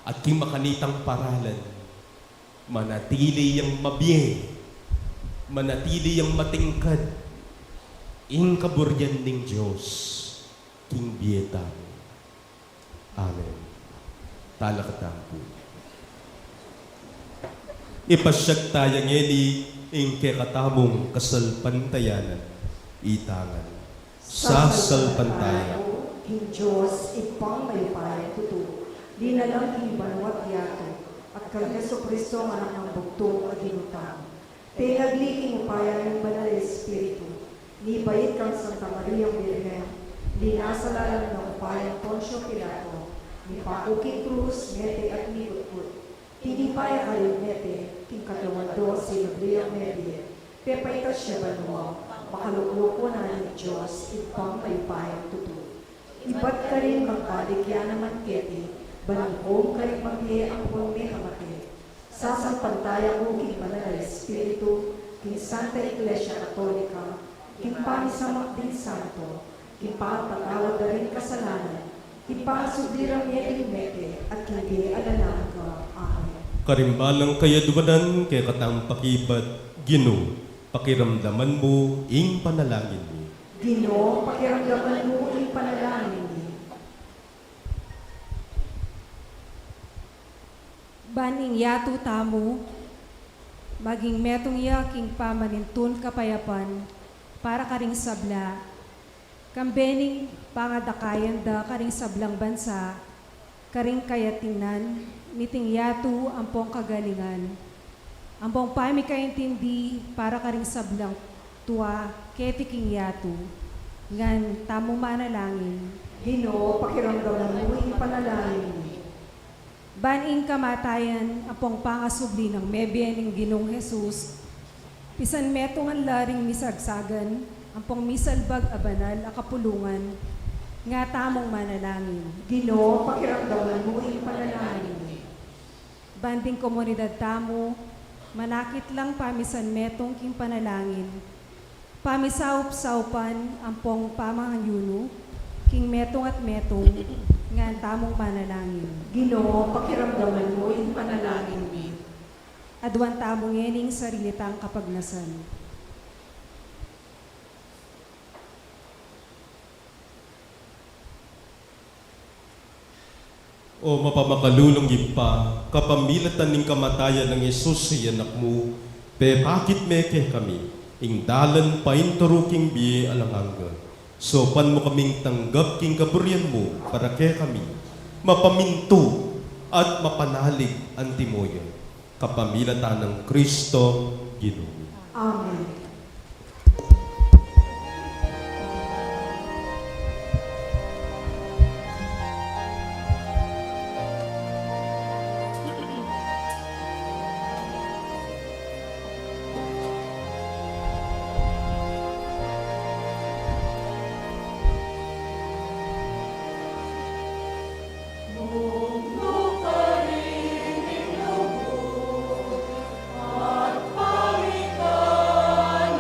At king makanitang paralan. Manatili yang mabiye. Manatili yang matingkad. Ing kaburyan ng Diyos. King biyeta. Amen. Talakatam po. Ipasyag tayo ngeni ing kekatamong kasalpantayanan, itangan. Sa salpantayan. King Diyos, ipang mayupayan tuto. Di na lang kinibanwat yato. At kang Yeso Kristo ang anak ng bugtong at ginutang. Tinagli upayan ng Banal Espiritu. Ni bayit kang Santa Maria Virgen. Di nasalalan ng upayang Poncio Pilato. Ni Pakuki Cruz, Mete at Nikutput. Tinipaya Kalimete, King Katawan si Gabriel Medie. Pepaitas siya ba mo? Makalukluko na ng Diyos, ipang mayupayang tuto. Ibat ka rin magbaligya naman kete, Banangkong kay magye ang pulme kamate. Sasampantaya ko king banal Espiritu, king Santa Iglesia Katolika, king pamisamak din santo, king pagpatawad na rin kasalanan, king pasubirang yeding meke, at king di alalaan ka. Amen. Karimbalang kayadwanan kay katang pakibat, Ginoo, pakiramdaman mo ing panalangin mo. Ginoo, pakiramdaman mo ang panalangin ni. Baning yatu tamu, maging metong yaking pamanintun kapayapan, para karing sabla, kambening pangadakayan da karing sablang bansa, karing kayatingnan, miting yatu ampong kagalingan, ampong pami kaintindi para karing sablang tua ketiking yatu, ngan tamo manalangin. Ginoo, pakiramdaman mo ang panalangin ni. Baning kamatayan apong pangasubli ng mebening Ginong Jesus, pisan metong ang laring misagsagan, ampong misalbag abanal akapulungan, nga tamong manalangin. Ginoo, pakiramdaman mo ang panalangin ni. Banding komunidad tamo, manakit lang pamisan metong king panalangin, pamisaup-saupan ampong pamangayuno, king metong at metong, nga tamong panalangin. Ginoo, pakiramdaman mo ang panalangin ni. Adwan tamong yening sarilitang kapagnasan. O mapamakalulong pa, kapamilatan ning kamatayan ng Yesus sa anak mo, pe bakit meke kami, ing dalan pain turuking biye alangangga. So pan mo kaming tanggap king kaburyan mo, para ke kami, mapaminto at mapanalig ang timoyo. Kapamilatan ng Kristo, Ginoo. Amen. At pamitan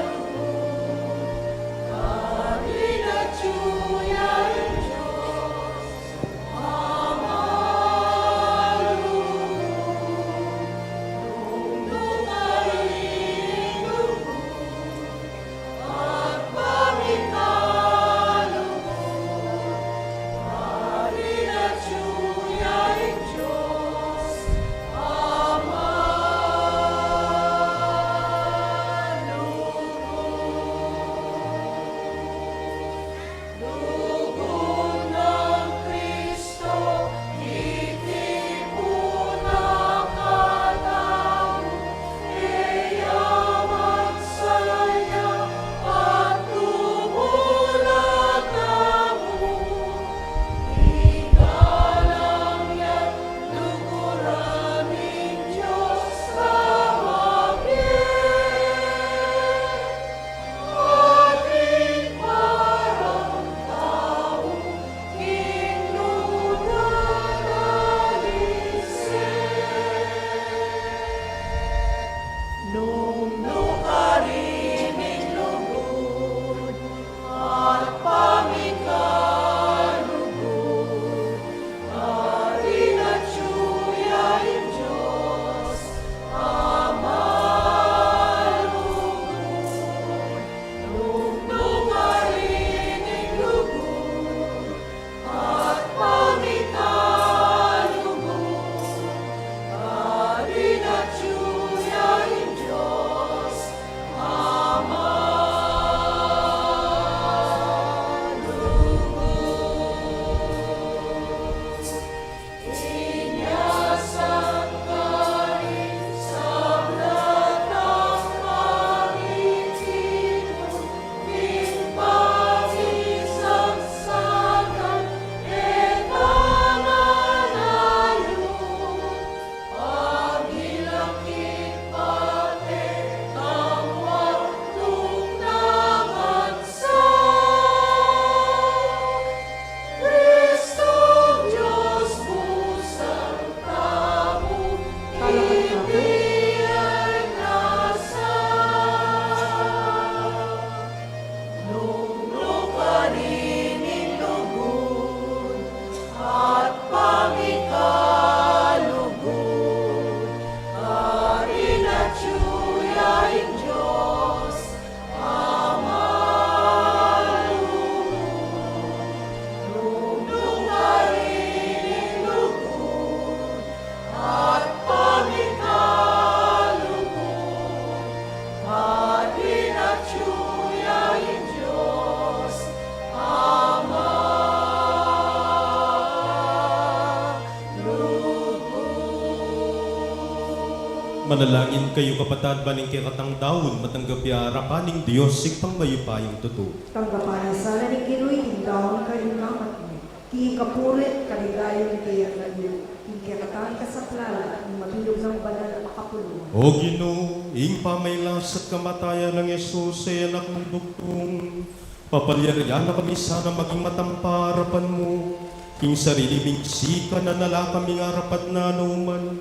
Manalangin kayo kapatad baning kay katang daon matanggap ya harapaning Dios sigpang mayupayong tuto. Tanggapan sana ni Kinuy, tindaon kayo namat mo. Kiying kapurit, kaligayon kaya kayo. Kiying kakataan ka sa plala, ang mabilog ng banal na makapulungan. O Ginoo, ing pamaylas at kamatayan ng Yesus ay anak ng bugtong. Papalyarian na kami sana maging matamparapan mo. King sarili ming sika na nala kaming arapat na anuman.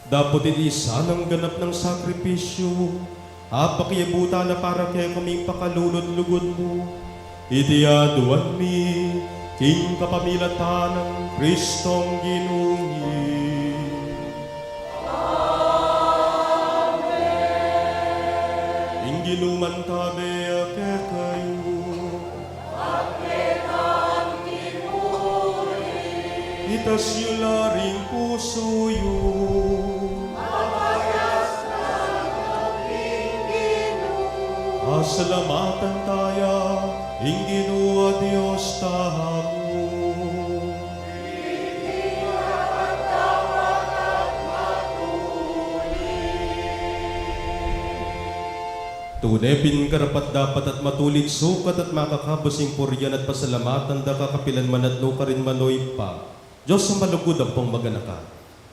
Dapat iti sanang ganap ng sakripisyo. Apakiyabuta na para kaya kaming pakalulod-lugod mo. Itiaduan mi, king kapamilatan ng Kristong Ginungi. Amen. Ing ginuman tabi ake kayo. Itas yu laring puso yu. Salamatan tayo, ing Ginoo Dios tahamu. Tunepin karapat dapat at matulit sukat at makakabasing puryan at pasalamatan da kakapilan man at no ka rin manoy pa. Diyos ang malugod ang pong maganaka.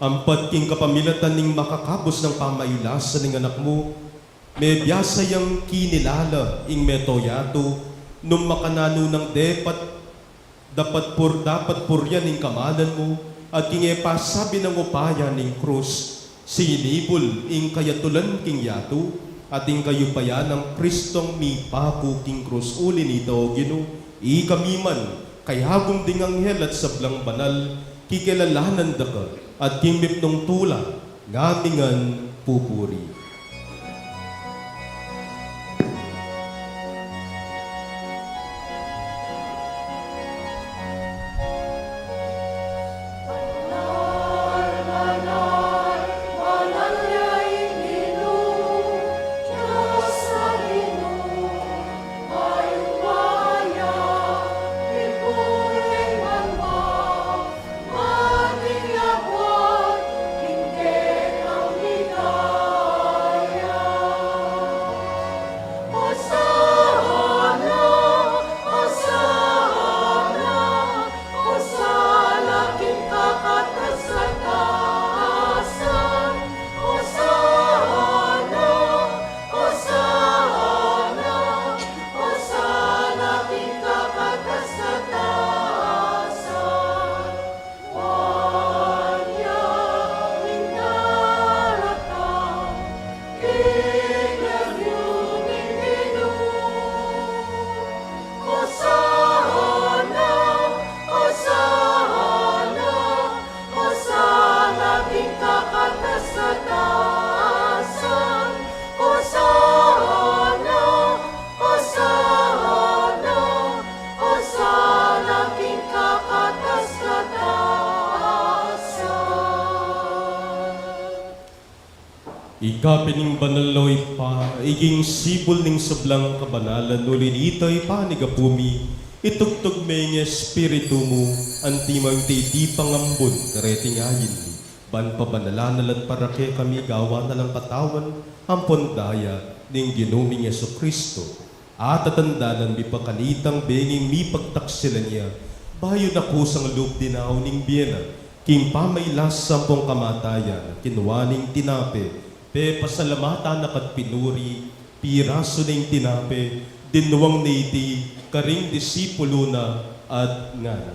Ampad king kapamilatan ning makakabos ng pamailasan ng anak mo. May biyasa yang kinilala ing metoyato nung makanano ng dapat puryan ing kamalan mo at king pasabi ng upaya ning krus sinibol ing kayatulan king yato at ing kayupayan ng Kristong mi paku king krus uli nito Ginoo ikamiman kay hagong ding anghel at sablang banal kikilalanan da ka at kimip nung tula ngamingan pupuri. Ikapining banaloy pa, iging sibol ning sablang kabanalan, ulinito'y panigapumi, itugtog may ng espiritu mo, antimang ti pangambon, kareting ayin mo. Ban pabanalanan para kay kami gawa na lang patawan, ang pondaya ning ginuming Yesu Kristo. At tatandanan mi pakalitang benging mi pagtaksilan niya, bayo na kusang loob dinaw ning biyena, king pamaylas sa pong kamatayan, kinuwaning tinape, pe pasalamatan na kat pinuri, piraso ning tinape, dinuwang niti, karing disipulo na at ngana.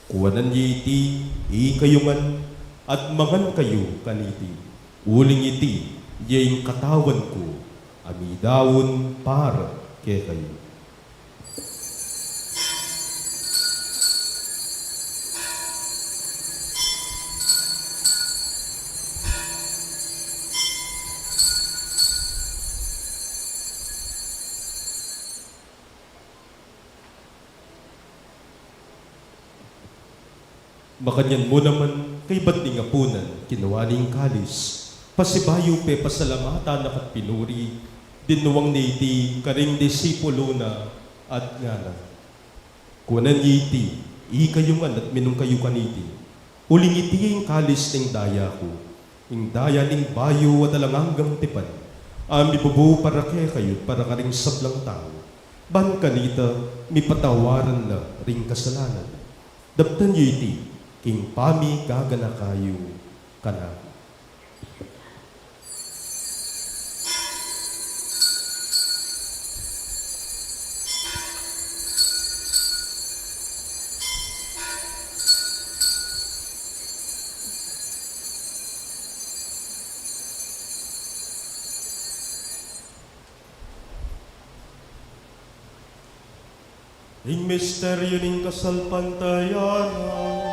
Kuwanan niya iti, ikayungan, at mangan kayo kaniti. Uling iti, yay katawan ko, amidawon para kay kayo. Makanyan mo naman kay ba't ni ngapunan, kinuwaning kalis, pasibayo pe pasalamatan na kat pinuri, dinuwang niti, karing disipulo na at ngana. Kunan yiti, ikayungan at minong kayo kaniti, uling iti yung kalis ng daya ko, ing daya ning bayo at alanganggang tipan, ami bubu para kay kayo para ka ring sablang tao. Ban kanita, mi patawaran na ring kasalanan. Daptan yu iti, king pami gagana kayo kana. Ing misteryo ning kasalpantayanan,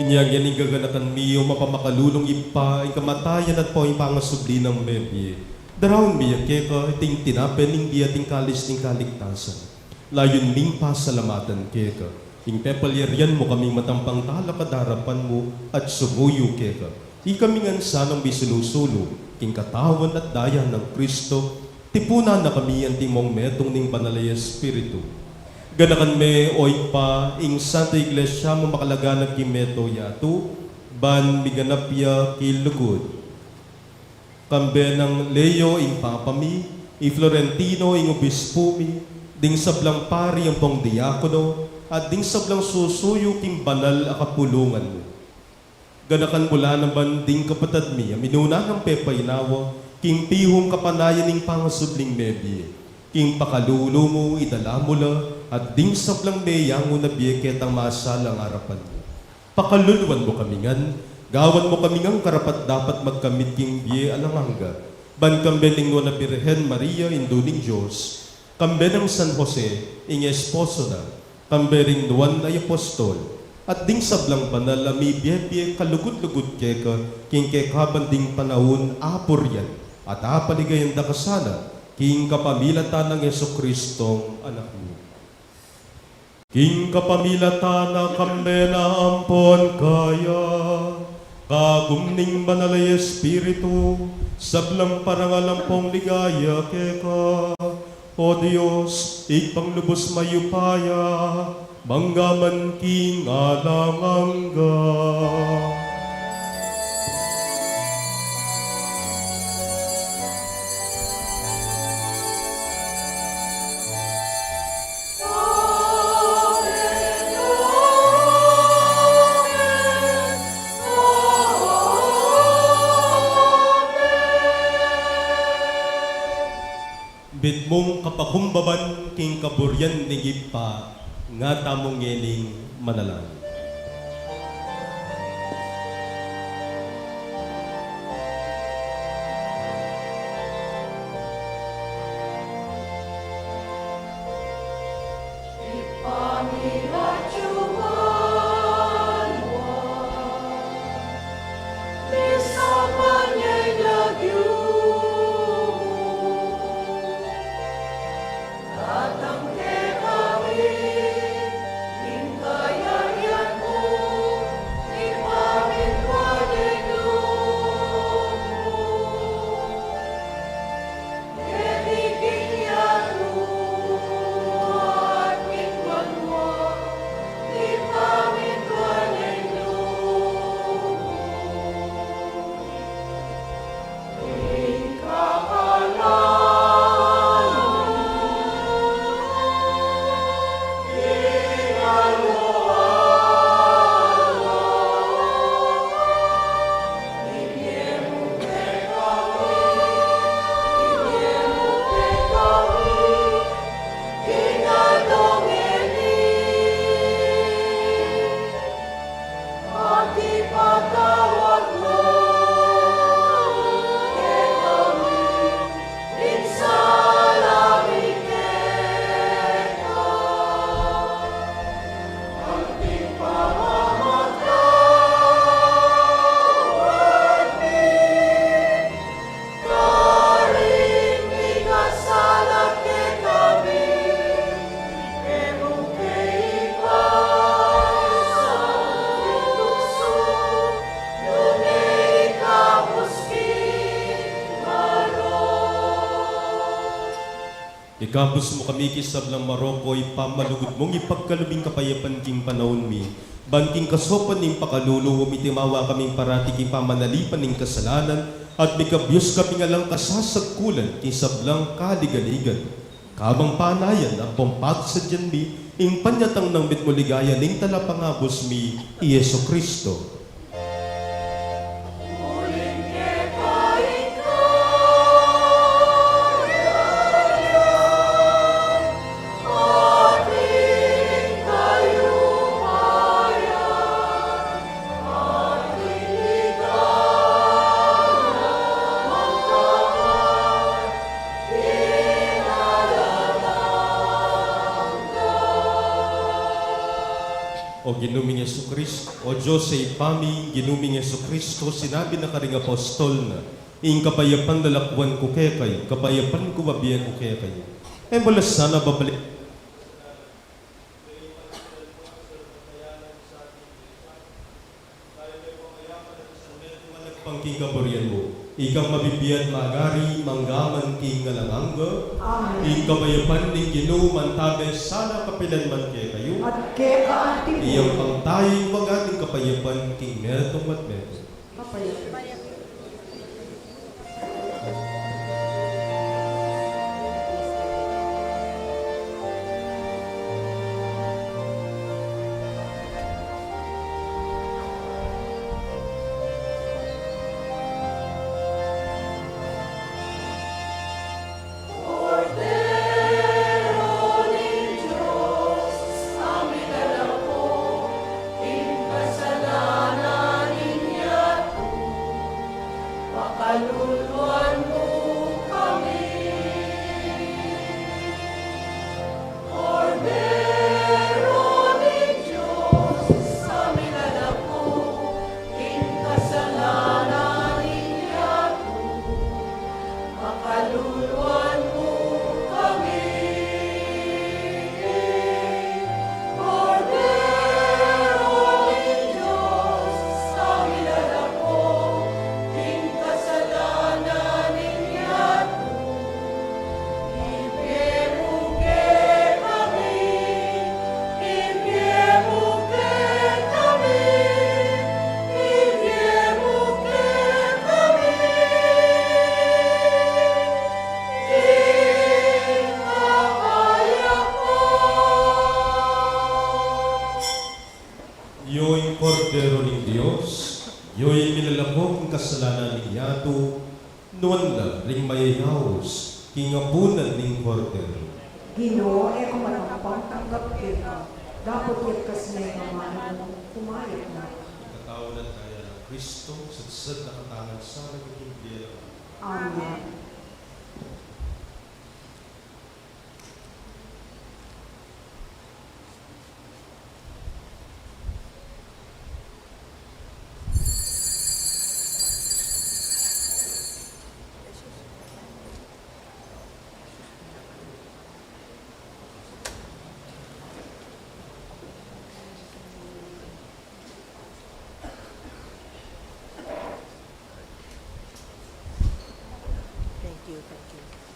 inyang yaning gaganatan miyo mapamakalulong ipa, ang kamatayan at po ang pangasubli ng bebye. Darawin miya keka, iting tinapen ning biya ting kalis ning kaligtasan. Layon ming pasalamatan keka, ing pepalyarian mo kaming matampang talakadarapan mo at sumuyo keka. Di kami ngansa ng bisilusulo, king katawan at daya ng Kristo, tipunan na kami ang timong metong ning banalay Espiritu. Ganakan me oy pa ing Santa Iglesia mo makalaganag kimeto yato ban miganapya kilugod. Kambe ng Leo ing papami, i Florentino ing obispo mi, ding sablang pari ang pong diakono, at ding sablang susuyo king banal a kapulungan mo. Ganakan mula naman ding kapatad mi, minuna ng pepaynawa, king pihong kapanayan ing pangasudling mebi, king pakalulo mo idala mo la, at ding sablang meyango na biyeket ang masalang harapan mo. Pakaluluan mo kamingan, gawan mo kamingang karapat dapat magkamit king biye alanganga, ban kambeling na Birhen Maria induning Diyos, kambe ng San Jose, ing esposo na, kambe ring Juan ay apostol, at ding sablang banal na may biye kalugod-lugod keka, king kekabanding panahon apor yan, at apaligayan da kasana, king kapamilatan ng Yeso Kristong anak mo. King kapamilatan na kambe na ampon kaya, kagumning banalay Espiritu, sablang parangalampong ligaya keka, o Diyos, ipang lubos mayupaya, manggaman king alangangga. Bit mong kapakumbaban king kaburyan ni Gipa, nga tamong ngening manalangin. Datang ke kami, ing kaya at ipatawag mo kami din sa langit kita. Ang ting pamamatawag ni karing ikasalat ke kami, emong keikay sa tukso, dunay ikamuski maro. Ikapos mo kami kisablang Marokoy, pamalugod mong ipagkalubing kapayapan king panahon mi. Banting kasopan ning pakaluluho, mitimawa kaming parati king pamanalipan ning kasalanan, at mikabyos kami nga lang kasasagkulan, kisablang kaligaligan. Kabang panayan ang pompat sa dyan mi, ing panyatang ng mitmuligaya ning talapangabos mi, Yeso Kristo. Muling kekain ating kayumayan, ating ligayan, magkamay, O ginuming Yesu Kristo, o Diyos sa ipami, ginuming Yesu Kristo, sinabi na karing apostol na, ing kapayapan lalakwan ko kekay, kapayapan ko babiyan ko kekay. Mula sana babalik. Pangking kaburian mo, ikang mabibiyat magari, manggaman king ngalanganga, ing kapayapan ning ginuman tabe, sana kapilanman kay kayo. At kaya kaanti mo. Iyang pangtayong magating kapayapan king netong at meto. Kapayapan. Cordero ni Diyos, aming dalako, ing kasalanan niya to. Pakaluluan mo kami. Cordero ni Diyos, aming dalako, ing kasalanan niya to. Makaluluan mo kami. Cordero ni Diyos, aming lalako, king kasalanan niya to. Ipimuke kami, ipimuke kami, ipimuke kami. Yo'y kordero ng Diyos, yo'y milalakok ang kasalanan ni Yato, nuwan na ring mayayawos, kingapunan ng kordero. Ginoo, e kung matampang tanggap kita, dapat yat kas may kamahan mo, kumayat na. Ikatawanan kaya ng Kristo, sadsad na katangan sa naging biyaya. Amen. Thank you, thank you.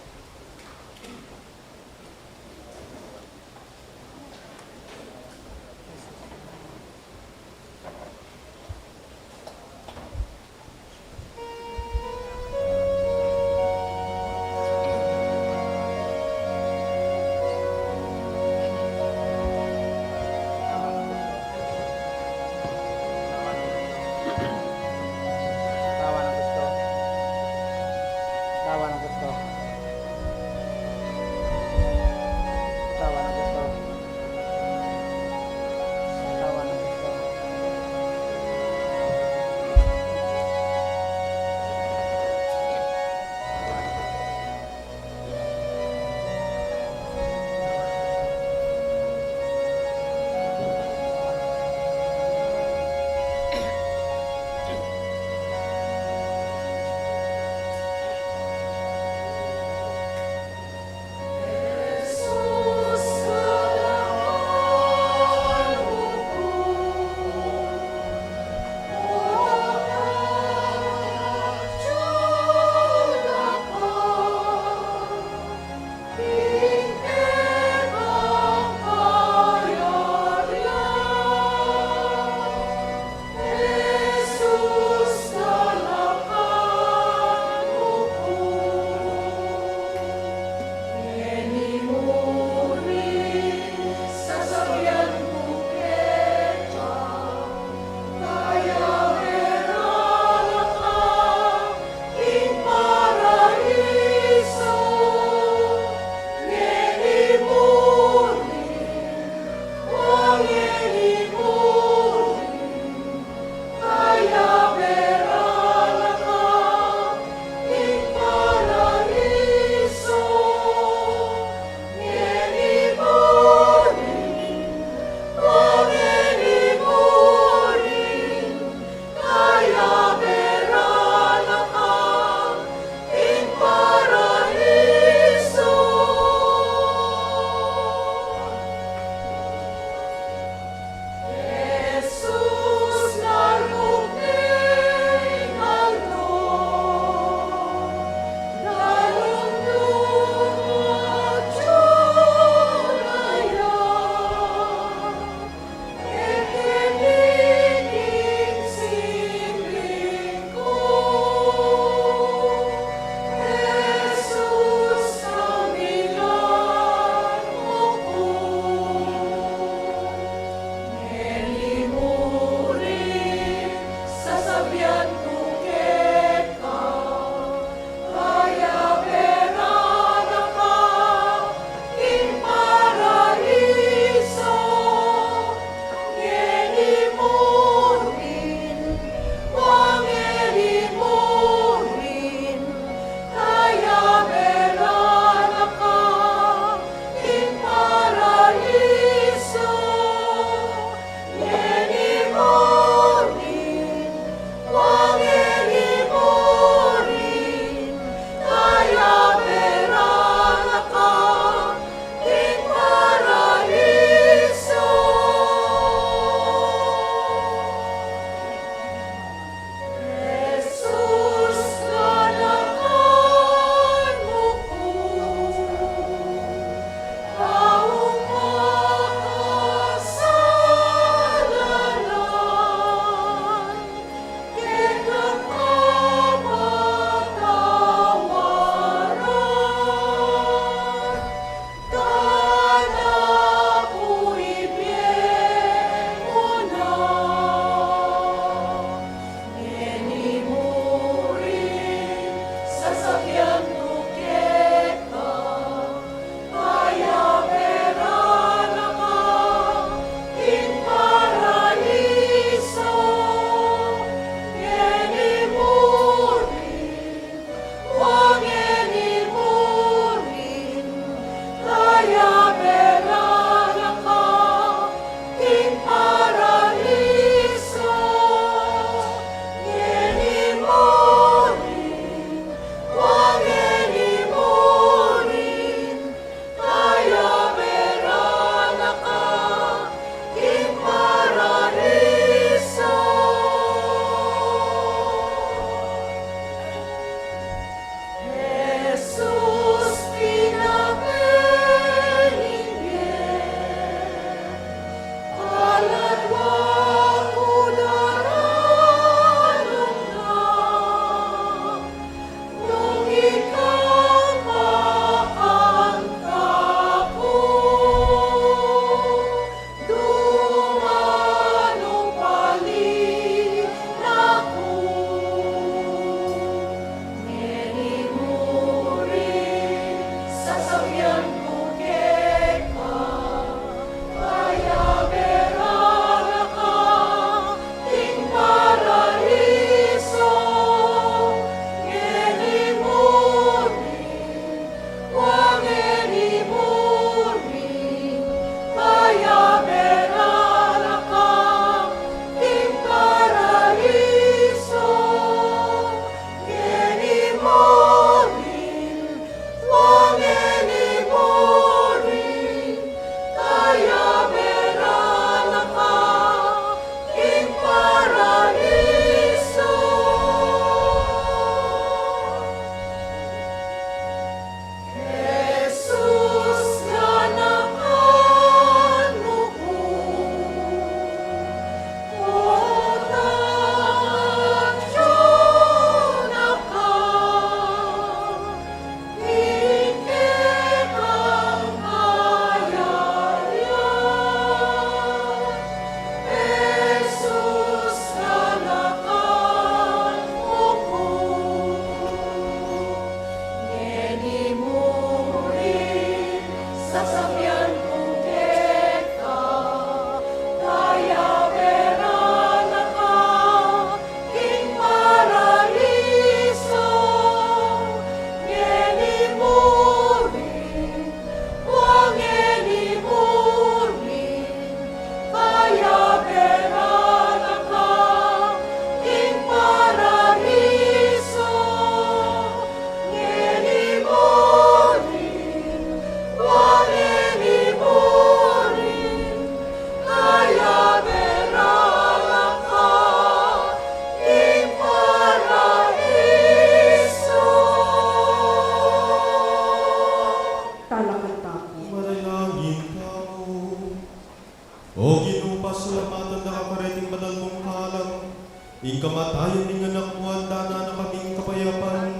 Ing kamatayan ning anak mo, handa na kaming kapayapan,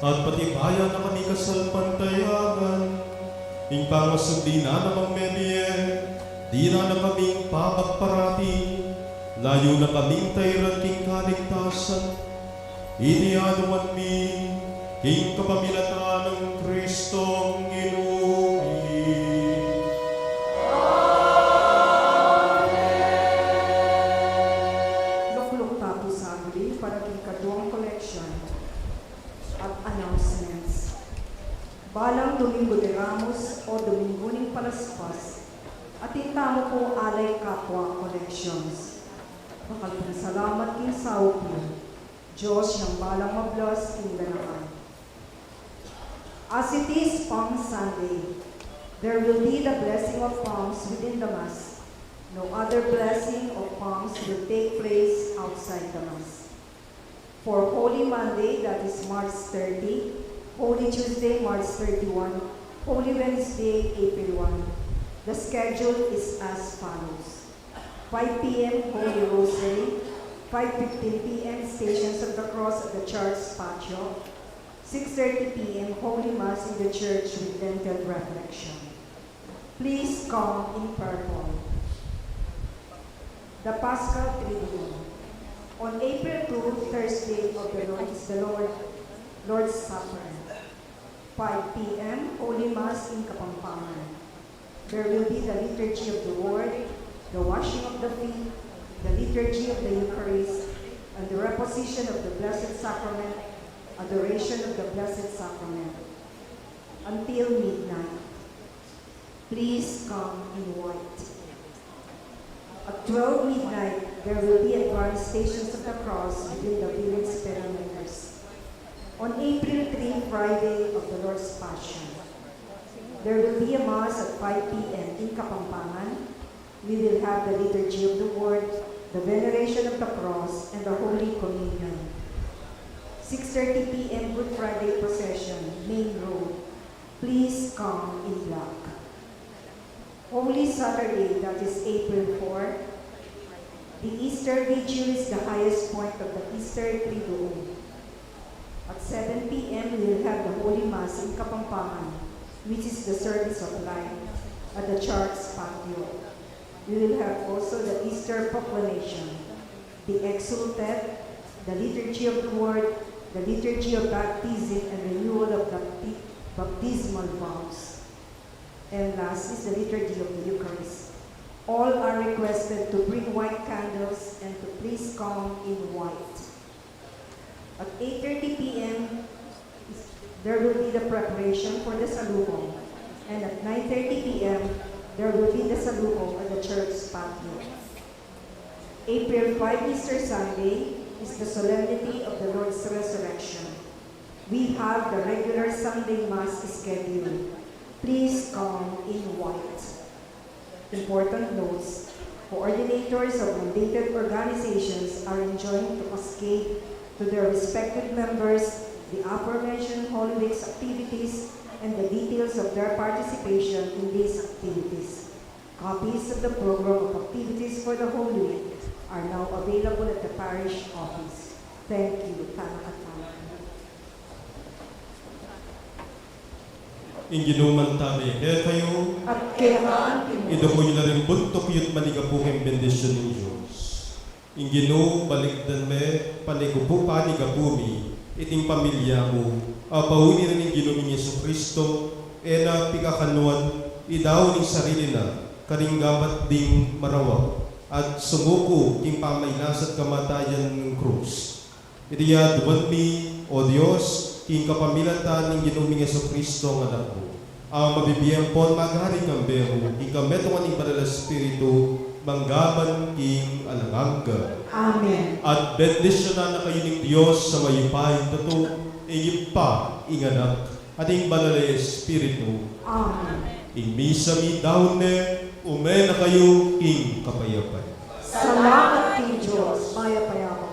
at patibayan na kami kasalpantayagan. Ing pangasugdi na namang medye, di na kaming papagparati, layo na kaming tayran king kaligtasan. Inianuman mi, king kapamilatan ng Kristong inumi. Lukluk tapo sagli para king kaduang collection at announcements. Balang Domingo de Ramos o Domingo ning Palaspas, atin tamo po alay kapwa collections. Bakal pong salamat king saupi, Diyos yung balang mablos king ganahan. As it is Palm Sunday, there will be the blessing of palms within the Mass. No other blessing of palms will take place outside the Mass. For Holy Monday, that is March 30, Holy Tuesday, March 31, Holy Wednesday, April 1. The schedule is as follows. 5 p.m. Holy Rosary, 5:15 p.m. Stations of the Cross at the church patio, 6:30 p.m. Holy Mass in the church with dental reflection. Please come in purple. The Paschal Triduum. On April 2, Thursday of the Lord is the Lord's Supper. 5 p.m. Holy Mass in Kapampangan. There will be the liturgy of the Word, the washing of the feet, the liturgy of the Eucharist, and the reposition of the Blessed Sacrament, adoration of the Blessed Sacrament, until midnight. Please come in white. At 12 midnight, there will be advanced Stations of the Cross within the village perimeters. On April 3, Friday of the Lord's Passion, there will be a Mass at 5 p.m. in Kapampangan. We will have the liturgy of the Word, the veneration of the Cross, and the Holy Communion. 6:30 p.m. Good Friday procession, Main Road. Please come in black. Holy Saturday, that is April 4. The Easter Vigil is the highest point of the Easter Triduum. At 7 p.m. we will have the Holy Mass in Kapampangan, which is the service of life, at the church patio. We will have also the Easter Proclamation, the Exultet, the Liturgy of the Word, the Liturgy of Baptism and renewal of the baptismal vows. And last is the Liturgy of the Eucharist. All are requested to bring white candles and to please come in white. At 8:30 p.m., there will be the preparation for the Salubong. And at 9:30 p.m., there will be the Salubong at the church patio. April 5, Easter Sunday, is the solemnity of the Lord's resurrection. We have the regular Sunday Mass schedule. Please come in white. Important notes: coordinators of mandated organizations are enjoined to cascade to their respective members the aforementioned Holy Week's activities and the details of their participation in these activities. Copies of the program of activities for the Holy Week are now available at the parish office. Thank you. Inginuman tabi, kaya kayo, At kailangan ito ko nyo na rin buntok yut manigapuking bendisyon ng Diyos. Inginu, balikdan me, panigupo panigapumi, iting pamilya mo, pauni na ng ginuming Yesu Kristo, na pikakanuan, idaw ng sarili na, karinggabat ding marawak, at sumuko king pamaynas at kamatayan ng krus. Itiya duwan mi, O Diyos, king kapamilatan ng ginuming Yesu Kristo ang anak mo. Ang mabibiyang pon maghari kang beho, king kametungan ng Banal Espiritu, manggaman king alangangga. Amen. At bendisyonan na kayo ng Diyos sa mayupaing totoo, pa, inganak, at ing Banal Espiritu. Amen. Ing misa mi daon ume na kayo king kapayapan. Salamat king Diyos, maya-payapa.